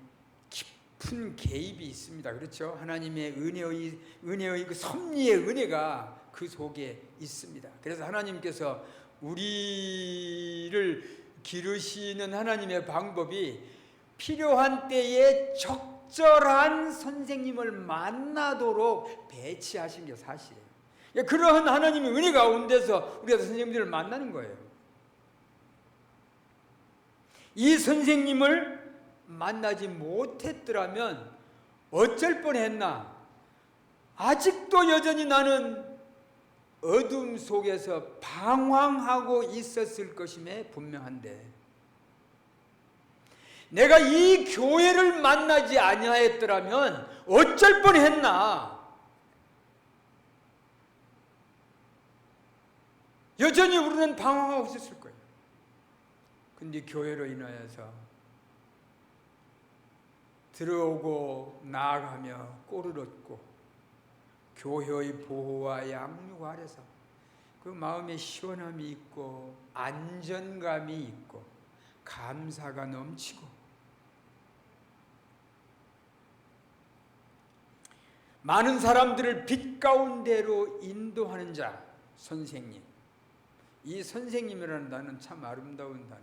깊은 개입이 있습니다. 그렇죠? 하나님의 은혜의 그 섭리의 은혜가 그 속에 있습니다. 그래서 하나님께서 우리를 기르시는 하나님의 방법이 필요한 때에 적절한 선생님을 만나도록 배치하신 게 사실이에요. 그러한 하나님의 은혜 가운데서 우리가 선생님들을 만나는 거예요. 이 선생님을 만나지 못했더라면 어쩔 뻔했나? 아직도 여전히 나는 어둠 속에서 방황하고 있었을 것임에 분명한데, 내가 이 교회를 만나지 아니하였더라면 어쩔 뻔했나? 여전히 우리는 방황하고 있었을 거예요. 근데 교회로 인하여서 들어오고 나아가며 꼴을 얻고 교회의 보호와 양육 아래서 그 마음에 시원함이 있고 안전감이 있고 감사가 넘치고, 많은 사람들을 빛 가운데로 인도하는 자, 선생님. 이 선생님이라는 단어는 참 아름다운 단어.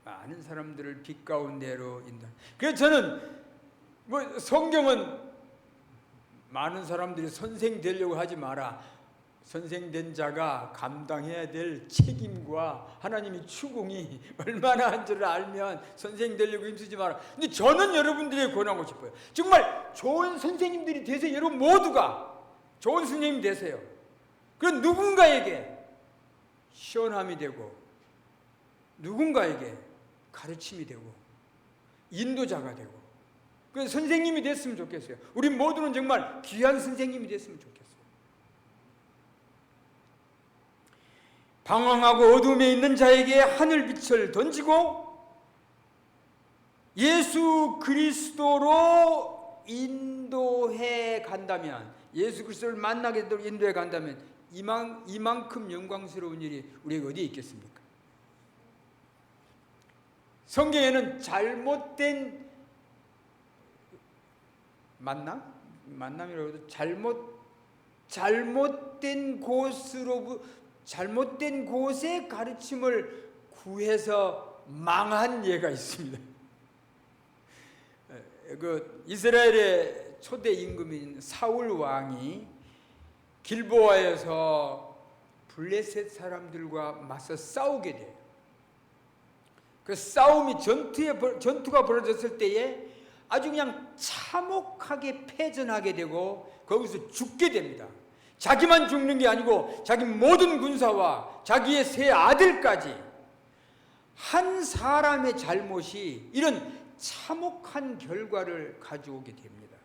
많은 사람들을 빛 가운데로 인도. 그래서 저는 뭐 성경은 많은 사람들이 선생 되려고 하지 마라. 선생된 자가 감당해야 될 책임과 하나님의 추궁이 얼마나 한 줄을 알면 선생 되려고 힘쓰지 마라. 근데 저는 여러분들에게 권하고 싶어요. 정말 좋은 선생님들이 되세요. 여러분 모두가 좋은 선생님 되세요. 그런 누군가에게 시원함이 되고 누군가에게 가르침이 되고 인도자가 되고 그 선생님이 됐으면 좋겠어요. 우리 모두는 정말 귀한 선생님이 됐으면 좋겠어요. 방황하고 어둠에 있는 자에게 하늘빛을 던지고 예수 그리스도로 인도해 간다면, 예수 그리스도를 만나게 되도록 인도해 간다면 이만큼 영광스러운 일이 우리에게 어디에 있겠습니까? 성경에는 잘못된 만남이라고 해도 잘못된 곳에 가르침을 구해서 망한 예가 있습니다. 그 이스라엘의 초대 임금인 사울 왕이 길보아에서 블레셋 사람들과 맞서 싸우게 돼요. 그 싸움이 전투가 벌어졌을 때에 아주 그냥 참혹하게 패전하게 되고 거기서 죽게 됩니다. 자기만 죽는 게 아니고 자기 모든 군사와 자기의 세 아들까지 한 사람의 잘못이 이런 참혹한 결과를 가져오게 됩니다.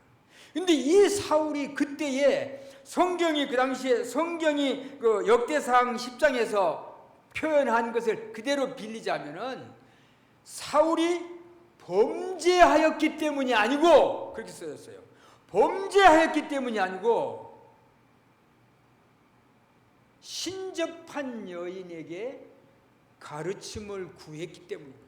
근데 이 사울이 그때에 성경이 그 당시에 성경이 그 역대상 10장에서 표현한 것을 그대로 빌리자면은 사울이 범죄하였기 때문이 아니고 그렇게 써졌어요. 범죄하였기 때문이 아니고 신접한 여인에게 가르침을 구했기 때문입니다.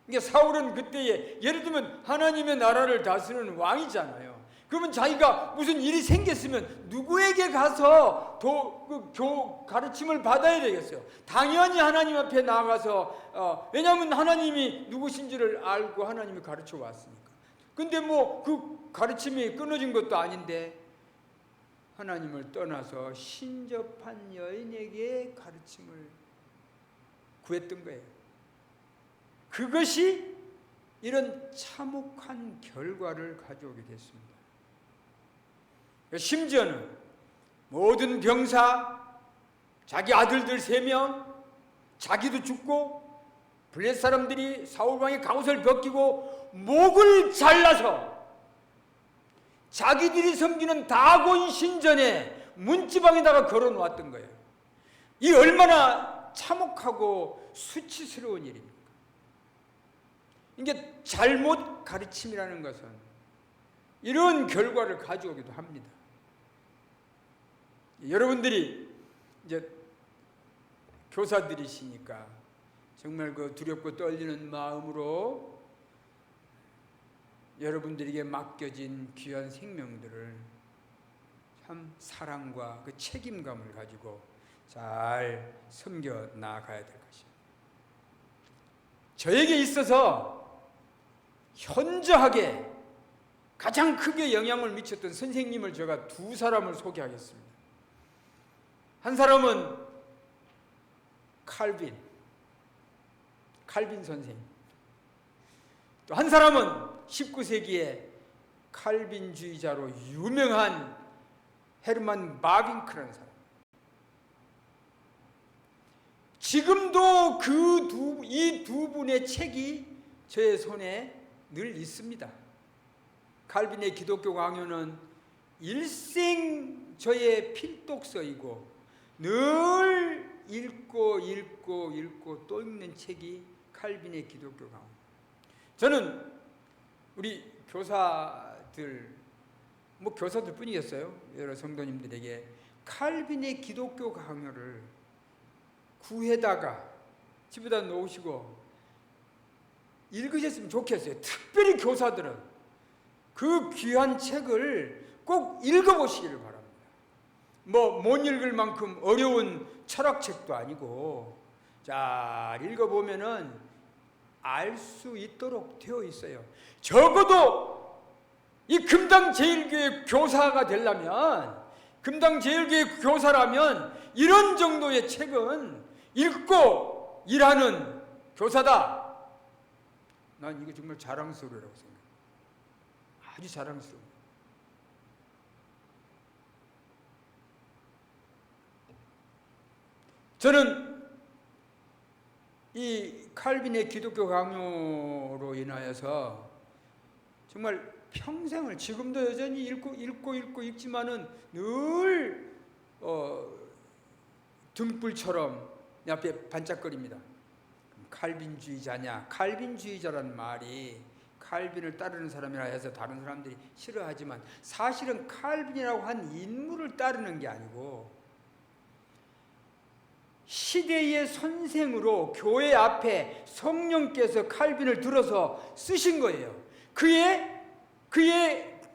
그러니까 사울은 그때에 예를 들면 하나님의 나라를 다스리는 왕이잖아요. 그러면 자기가 무슨 일이 생겼으면 누구에게 가서 가르침을 받아야 되겠어요. 당연히 하나님 앞에 나가서 왜냐하면 하나님이 누구신지를 알고 하나님이 가르쳐 왔으니까. 근데 뭐 그 가르침이 끊어진 것도 아닌데 하나님을 떠나서 신접한 여인에게 가르침을 구했던 거예요. 그것이 이런 참혹한 결과를 가져오게 됐습니다. 심지어는 모든 병사, 자기 아들들 3명, 자기도 죽고 블레셋 사람들이 사울왕의 갑옷을 벗기고 목을 잘라서 자기들이 섬기는 다곤 신전에 문지방에다가 걸어놓았던 거예요. 이 얼마나 참혹하고 수치스러운 일입니까? 이게 잘못 가르침이라는 것은 이런 결과를 가져오기도 합니다. 여러분들이 이제 교사들이시니까 정말 그 두렵고 떨리는 마음으로 여러분들에게 맡겨진 귀한 생명들을 참 사랑과 그 책임감을 가지고 잘 섬겨 나아가야 될 것입니다. 저에게 있어서 현저하게 가장 크게 영향을 미쳤던 선생님을 제가 2사람을 소개하겠습니다. 한 사람은 칼빈 선생님. 또 한 사람은 19세기에 칼빈주의자로 유명한 헤르만 바빙크라는 사람. 지금도 이 두 분의 책이 저의 손에 늘 있습니다. 칼빈의 기독교 강요는 일생 저의 필독서이고 늘 읽고 또 읽는 책이 칼빈의 기독교 강요. 저는 우리 교사들, 교사들 뿐이겠어요. 여러 성도님들에게 칼빈의 기독교 강요를 구해다가 집에다 놓으시고 읽으셨으면 좋겠어요. 특별히 교사들은 그 귀한 책을 꼭 읽어보시기를 바랍니다. 못 읽을 만큼 어려운 철학책도 아니고 잘 읽어보면은 알 수 있도록 되어 있어요. 적어도 이 금당제일교회 교사가 되려면, 금당제일교회 교사라면 이런 정도의 책은 읽고 일하는 교사다. 난 이거 정말 자랑스러우라고 생각해요. 아주 자랑스러워. 저는 이 칼빈의 기독교 강요로 인하여서 정말 평생을, 지금도 여전히 읽고 읽지만은 늘 등불처럼 내 앞에 반짝거립니다. 칼빈주의자냐? 칼빈주의자라는 말이 칼빈을 따르는 사람이라 해서 다른 사람들이 싫어하지만 사실은 칼빈이라고 한 인물을 따르는 게 아니고 시대의 선생으로 교회 앞에 성령께서 칼빈을 들어서 쓰신 거예요. 그의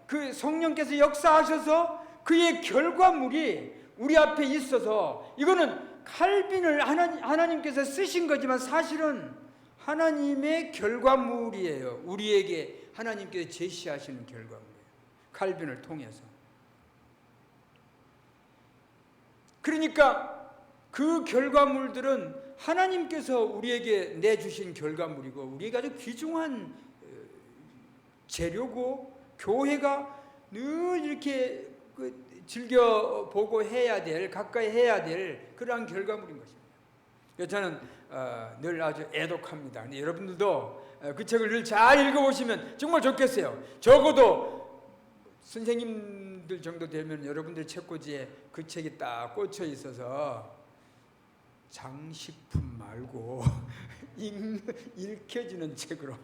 그 성령께서 역사하셔서 그의 결과물이 우리 앞에 있어서, 이거는 칼빈을 하나님께서 쓰신 거지만 사실은 하나님의 결과물이에요. 우리에게 하나님께서 제시하시는 결과물이에요. 칼빈을 통해서. 그러니까 그 결과물들은 하나님께서 우리에게 내주신 결과물이고 우리에게 아주 귀중한 재료고, 교회가 늘 이렇게 즐겨보고 해야 될, 가까이 해야 될 그러한 결과물인 것입니다. 그래서 저는 늘 아주 애독합니다. 근데 여러분들도 그 책을 늘 잘 읽어보시면 정말 좋겠어요. 적어도 선생님들 정도 되면 여러분들 책꽂이에 그 책이 딱 꽂혀 있어서 장식품 말고 읽혀지는 책으로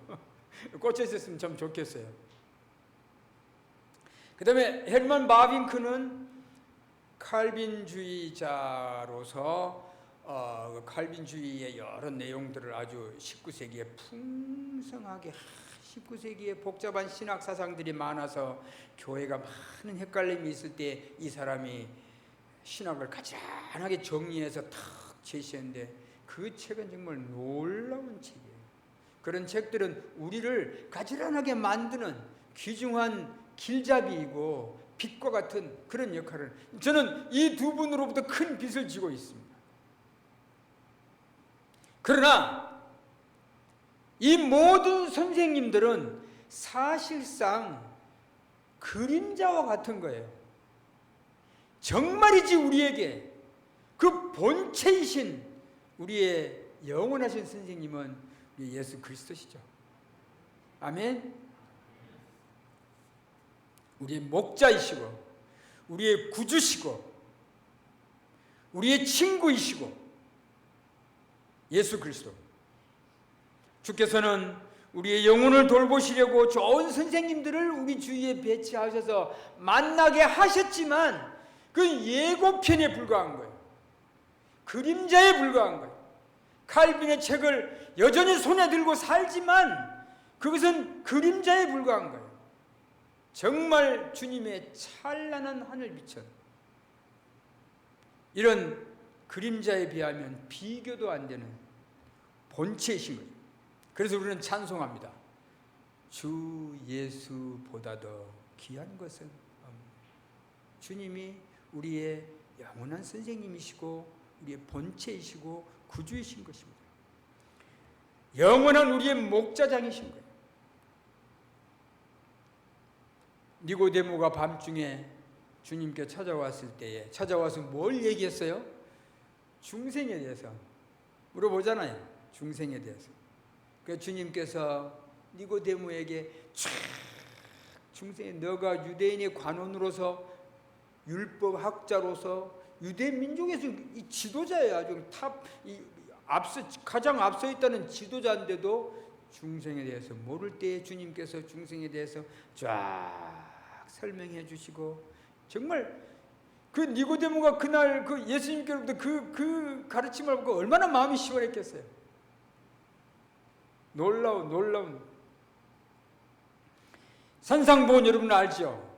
꽂혀 있었으면 참 좋겠어요. 그 다음에 헤르만 바빙크는 칼빈주의자로서 칼빈주의의 여러 내용들을 아주 19세기에 풍성하게, 19세기에 복잡한 신학 사상들이 많아서 교회가 많은 헷갈림이 있을 때 이 사람이 신학을 가지런하게 정리해서 탁 제시했는데 그 책은 정말 놀라운 책이에요. 그런 책들은 우리를 가지런하게 만드는 귀중한 길잡이이고 빛과 같은 그런 역할을, 저는 이 두 분으로부터 큰 빚을 지고 있습니다. 그러나 이 모든 선생님들은 사실상 그림자와 같은 거예요. 정말이지 우리에게 그 본체이신 우리의 영원하신 선생님은 우리 예수 그리스도시죠. 아멘. 우리의 목자이시고 우리의 구주시고 우리의 친구이시고 예수 그리스도. 주께서는 우리의 영혼을 돌보시려고 좋은 선생님들을 우리 주위에 배치하셔서 만나게 하셨지만 그건 예고편에 불과한 거예요. 그림자에 불과한 거예요. 칼빈의 책을 여전히 손에 들고 살지만 그것은 그림자에 불과한 거예요. 정말 주님의 찬란한 하늘빛은 이런 그림자에 비하면 비교도 안 되는 본체이신 거예요. 그래서 우리는 찬송합니다. 주 예수보다 더 귀한 것은 없습니다. 주님이 우리의 영원한 선생님이시고 우리의 본체이시고 구주이신 것입니다. 영원한 우리의 목자장이신 거예요. 니고데모가 밤중에 주님께 찾아왔을 때에 찾아와서 뭘 얘기했어요? 중생에 대해서 물어보잖아요. 중생에 대해서. 그래서 주님께서 니고데모에게 중생에 너가 유대인의 관원으로서 율법학자로서 유대 민족에서 이 지도자예요. 아주 가장 앞서 있다는 지도자인데도 중생에 대해서 모를 때에 주님께서 중생에 대해서 쫙 설명해 주시고, 정말 그 니고데모가 그날 그 예수님께로부터 그 가르침을 받고 얼마나 마음이 시원했겠어요. 놀라운 산상보훈 여러분 알죠?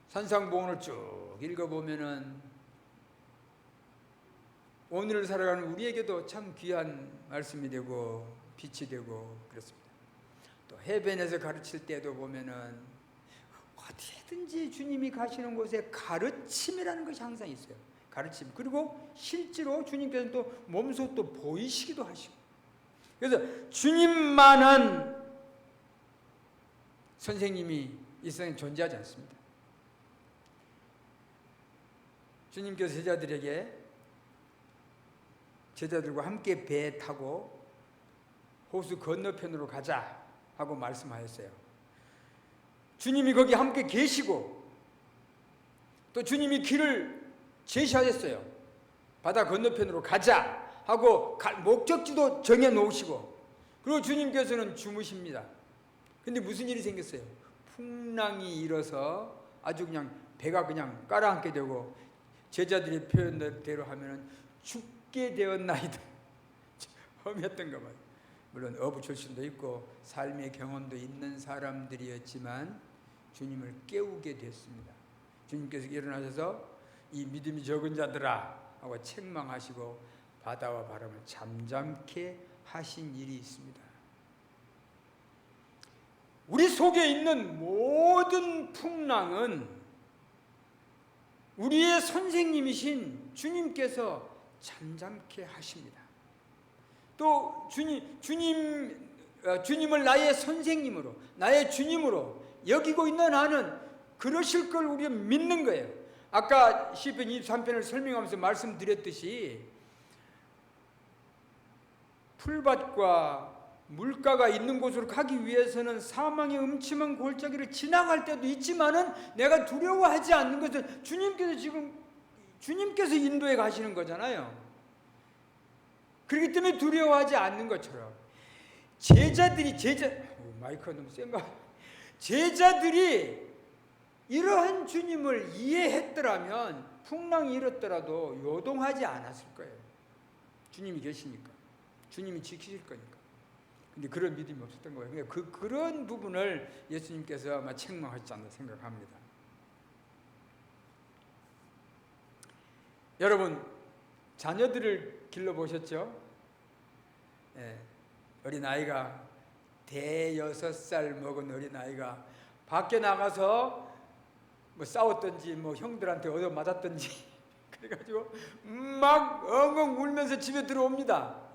산상보훈을 쭉 읽어보면은 오늘을 살아가는 우리에게도 참 귀한 말씀이 되고 빛이 되고 그렇습니다. 또 해변에서 가르칠 때도 보면은 어디든지 주님이 가시는 곳에 가르침이라는 것이 항상 있어요. 가르침. 그리고 실제로 주님께서는 또 몸소 또 보이시기도 하시고. 그래서 주님만한 선생님이 이 세상에 존재하지 않습니다. 주님께서 제자들과 함께 배에 타고 호수 건너편으로 가자 하고 말씀하셨어요. 주님이 거기 함께 계시고 또 주님이 길을 제시하셨어요. 바다 건너편으로 가자 하고 목적지도 정해 놓으시고, 그리고 주님께서는 주무십니다. 근데 무슨 일이 생겼어요? 풍랑이 일어서 아주 그냥 배가 그냥 깔아앉게 되고, 제자들의 표현대로 하면은 죽게 되었나이다. 험했던가 봐요. 물론 어부 출신도 있고 삶의 경험도 있는 사람들이었지만 주님을 깨우게 됐습니다. 주님께서 일어나셔서 이 믿음이 적은 자들아 하고 책망하시고 바다와 바람을 잠잠케 하신 일이 있습니다. 우리 속에 있는 모든 풍랑은 우리의 선생님이신 주님께서 잠잠케 하십니다. 또 주님을 나의 선생님으로, 나의 주님으로 여기고 있는 한은 그러실 걸 우리가 믿는 거예요. 아까 시편 23편을 설명하면서 말씀드렸듯이 풀밭과 물가가 있는 곳으로 가기 위해서는 사망의 음침한 골짜기를 지나갈 때도 있지만은 내가 두려워하지 않는 것은 주님께서 인도해 가시는 거잖아요. 그렇기 때문에 두려워하지 않는 것처럼 마이크가 너무 센가? 제자들이 이러한 주님을 이해했더라면 풍랑이 일었더라도 요동하지 않았을 거예요. 주님이 계시니까, 주님이 지키실 거니까. 근데 그런 믿음이 없었던 거예요. 그러니까 그런 부분을 예수님께서 아마 책망하지 않나 생각합니다. 여러분, 자녀들을 길러보셨죠? 예, 어린아이가 대여섯살 먹은 어린아이가 밖에 나가서 뭐 싸웠든지 뭐 형들한테 얻어맞았든지 그래가지고 막 엉엉 울면서 집에 들어옵니다.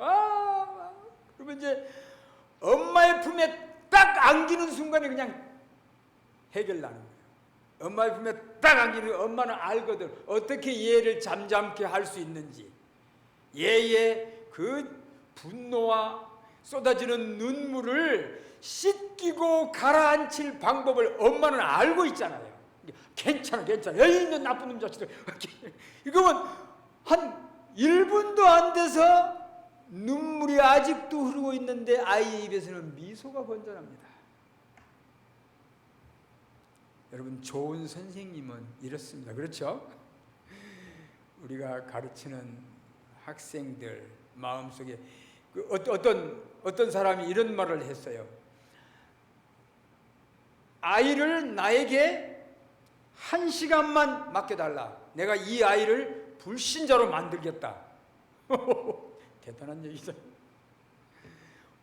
그러면 이제 엄마의 품에 딱 안기는 순간에 그냥 해결나는 거예요. 엄마의 품에 딱 안기는, 엄마는 알거든 어떻게 얘를 잠잠케 할 수 있는지. 얘의 그 분노와 쏟아지는 눈물을 씻기고 가라앉힐 방법을 엄마는 알고 있잖아요. 괜찮아 여기 있는 나쁜 놈 자식들. 이거면 한 1분도 안 돼서 눈물이 아직도 흐르고 있는데 아이의 입에서는 미소가 번져납니다. 여러분, 좋은 선생님은 이렇습니다. 그렇죠? 우리가 가르치는 학생들 마음속에 어떤 사람이 이런 말을 했어요. 아이를 나에게 1시간만 맡겨달라. 내가 이 아이를 불신자로 만들겠다. 대단한 얘기죠.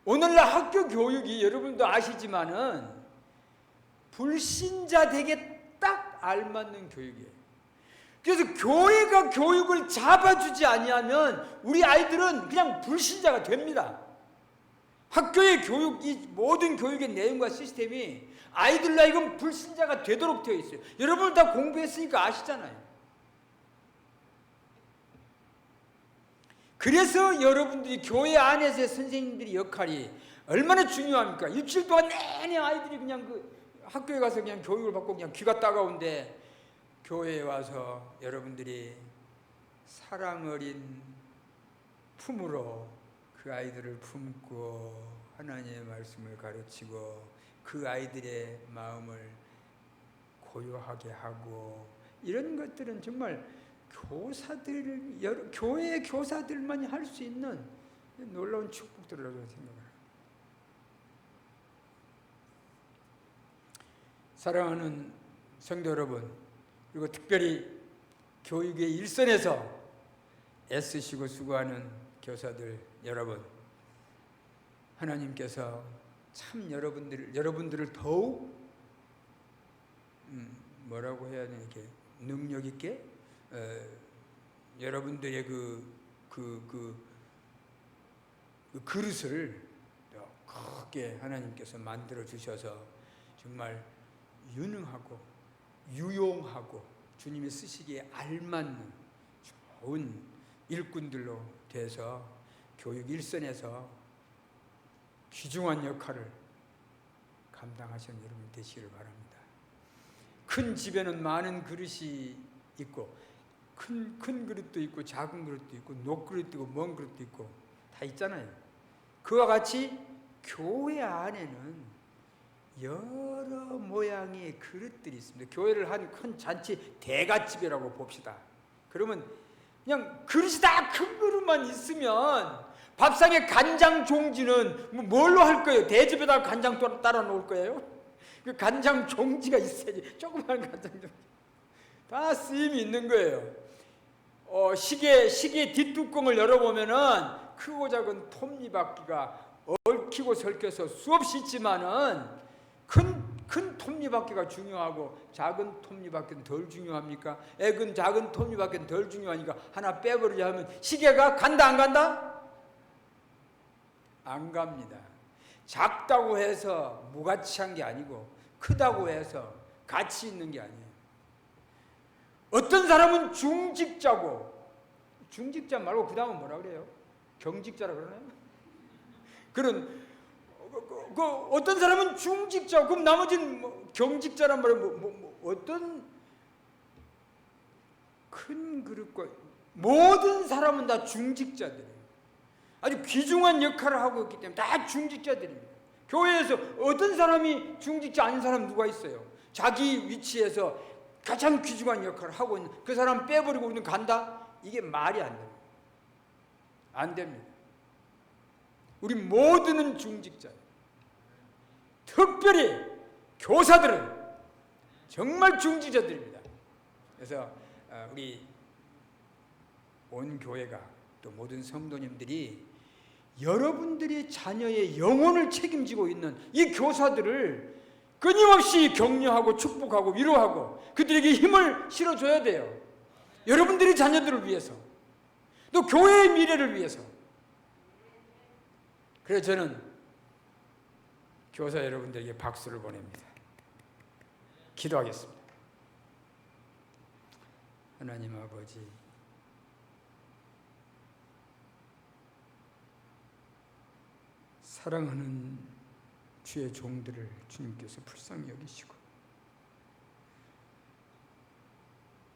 오늘날 학교 교육이 여러분도 아시지만은 불신자 되게 딱 알맞는 교육이에요. 그래서 교회가 교육을 잡아주지 아니하면 우리 아이들은 그냥 불신자가 됩니다. 학교의 교육, 이 모든 교육의 내용과 시스템이 아이들 나이건 불신자가 되도록 되어 있어요. 여러분 다 공부했으니까 아시잖아요. 그래서 여러분들이 교회 안에서의 선생님들의 역할이 얼마나 중요합니까? 일주일 동안 내내 아이들이 그냥 학교에 가서 그냥 교육을 받고 그냥 귀가 따가운데 교회에 와서 여러분들이 사랑 어린 품으로 그 아이들을 품고 하나님의 말씀을 가르치고 그 아이들의 마음을 고요하게 하고, 이런 것들은 정말 교회의 교사들만이 할 수 있는 놀라운 축복들이라고 생각합니다. 사랑하는 성도 여러분, 그리고 특별히 교육의 일선에서 애쓰시고 수고하는 교사들 여러분, 하나님께서 참 여러분들을 더욱 뭐라고 해야 되나, 이렇게 능력 있게 여러분들의 그 그릇을 크게 하나님께서 만들어 주셔서 정말 유능하고 유용하고 주님이 쓰시기에 알맞는 좋은 일꾼들로 돼서 교육 일선에서 귀중한 역할을 감당하시는 여러분 되시기를 바랍니다. 큰 집에는 많은 그릇이 있고 큰 그릇도 있고 작은 그릇도 있고 녹그릇도 있고 먼 그릇도 있고 다 있잖아요. 그와 같이 교회 안에는 여러 모양의 그릇들이 있습니다. 교회를 한 큰 잔치 대갓집이라고 봅시다. 그러면 그냥 그릇이 다 큰 그릇만 있으면 밥상에 간장 종지는 뭘로 할 거예요? 대접에다가 간장 따라 놓을 거예요? 그 간장 종지가 있어야지. 조그만 간장 종지 다 쓰임이 있는 거예요. 시계 뒷뚜껑을 열어보면은 크고 작은 톱니바퀴가 얽히고 설켜서 수없이 있지만은 큰 톱니바퀴가 중요하고 작은 톱니바퀴는 덜 중요합니까? 작은 톱니바퀴는 덜 중요하니까 하나 빼버리자 하면 시계가 간다 안 간다? 안 갑니다. 작다고 해서 무가치한 게 아니고 크다고 해서 가치 있는 게 아니에요. 어떤 사람은 중직자고, 중직자 말고 그 다음은 뭐라 그래요? 경직자라 그러나요? 어떤 사람은 중직자, 그럼 나머지는 경직자란 말은 어떤 큰 그릇과 모든 사람은 다 중직자들이에요. 아주 귀중한 역할을 하고 있기 때문에 다 중직자들입니다. 교회에서 어떤 사람이 중직자 아닌 사람 누가 있어요? 자기 위치에서 가장 귀중한 역할을 하고 있는 그 사람 빼버리고 우리는 간다? 이게 말이 안 됩니다. 안 됩니다. 우리 모두는 중직자예요. 특별히 교사들은 정말 중직자들입니다. 그래서 우리 온 교회가 또 모든 성도님들이 여러분들이 자녀의 영혼을 책임지고 있는 이 교사들을 끊임없이 격려하고 축복하고 위로하고 그들에게 힘을 실어줘야 돼요. 여러분들이 자녀들을 위해서, 또 교회의 미래를 위해서. 그래서 저는 교사 여러분들에게 박수를 보냅니다. 기도하겠습니다. 하나님 아버지, 사랑하는 주의 종들을 주님께서 불쌍히 여기시고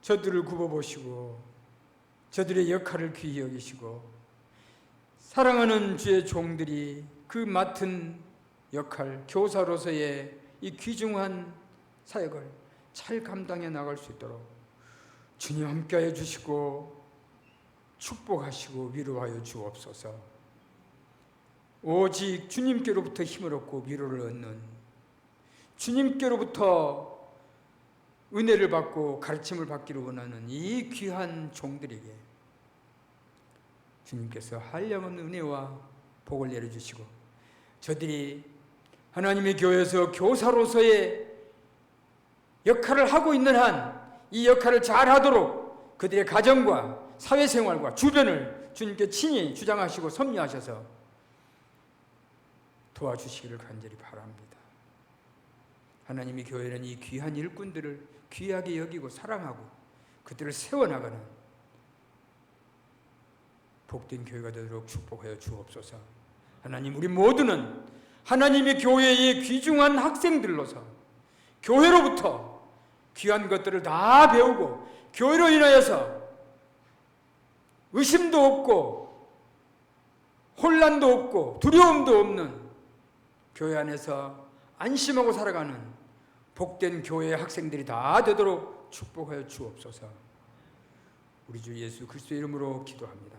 저들을 굽어보시고 저들의 역할을 귀히 여기시고 사랑하는 주의 종들이 그 맡은 역할, 교사로서의 이 귀중한 사역을 잘 감당해 나갈 수 있도록 주님 함께하여 주시고 축복하시고 위로하여 주옵소서. 오직 주님께로부터 힘을 얻고 위로를 얻는, 주님께로부터 은혜를 받고 가르침을 받기를 원하는 이 귀한 종들에게 주님께서 한량없는 은혜와 복을 내려주시고 저들이 하나님의 교회에서 교사로서의 역할을 하고 있는 한 이 역할을 잘하도록 그들의 가정과 사회생활과 주변을 주님께 친히 주장하시고 섭리하셔서 도와주시기를 간절히 바랍니다. 하나님의 교회는 이 귀한 일꾼들을 귀하게 여기고 사랑하고 그들을 세워나가는 복된 교회가 되도록 축복하여 주옵소서. 하나님, 우리 모두는 하나님의 교회의 귀중한 학생들로서 교회로부터 귀한 것들을 다 배우고 교회로 인하여서 의심도 없고 혼란도 없고 두려움도 없는 교회 안에서 안심하고 살아가는 복된 교회의 학생들이 다 되도록 축복하여 주옵소서. 우리 주 예수 그리스도의 이름으로 기도합니다.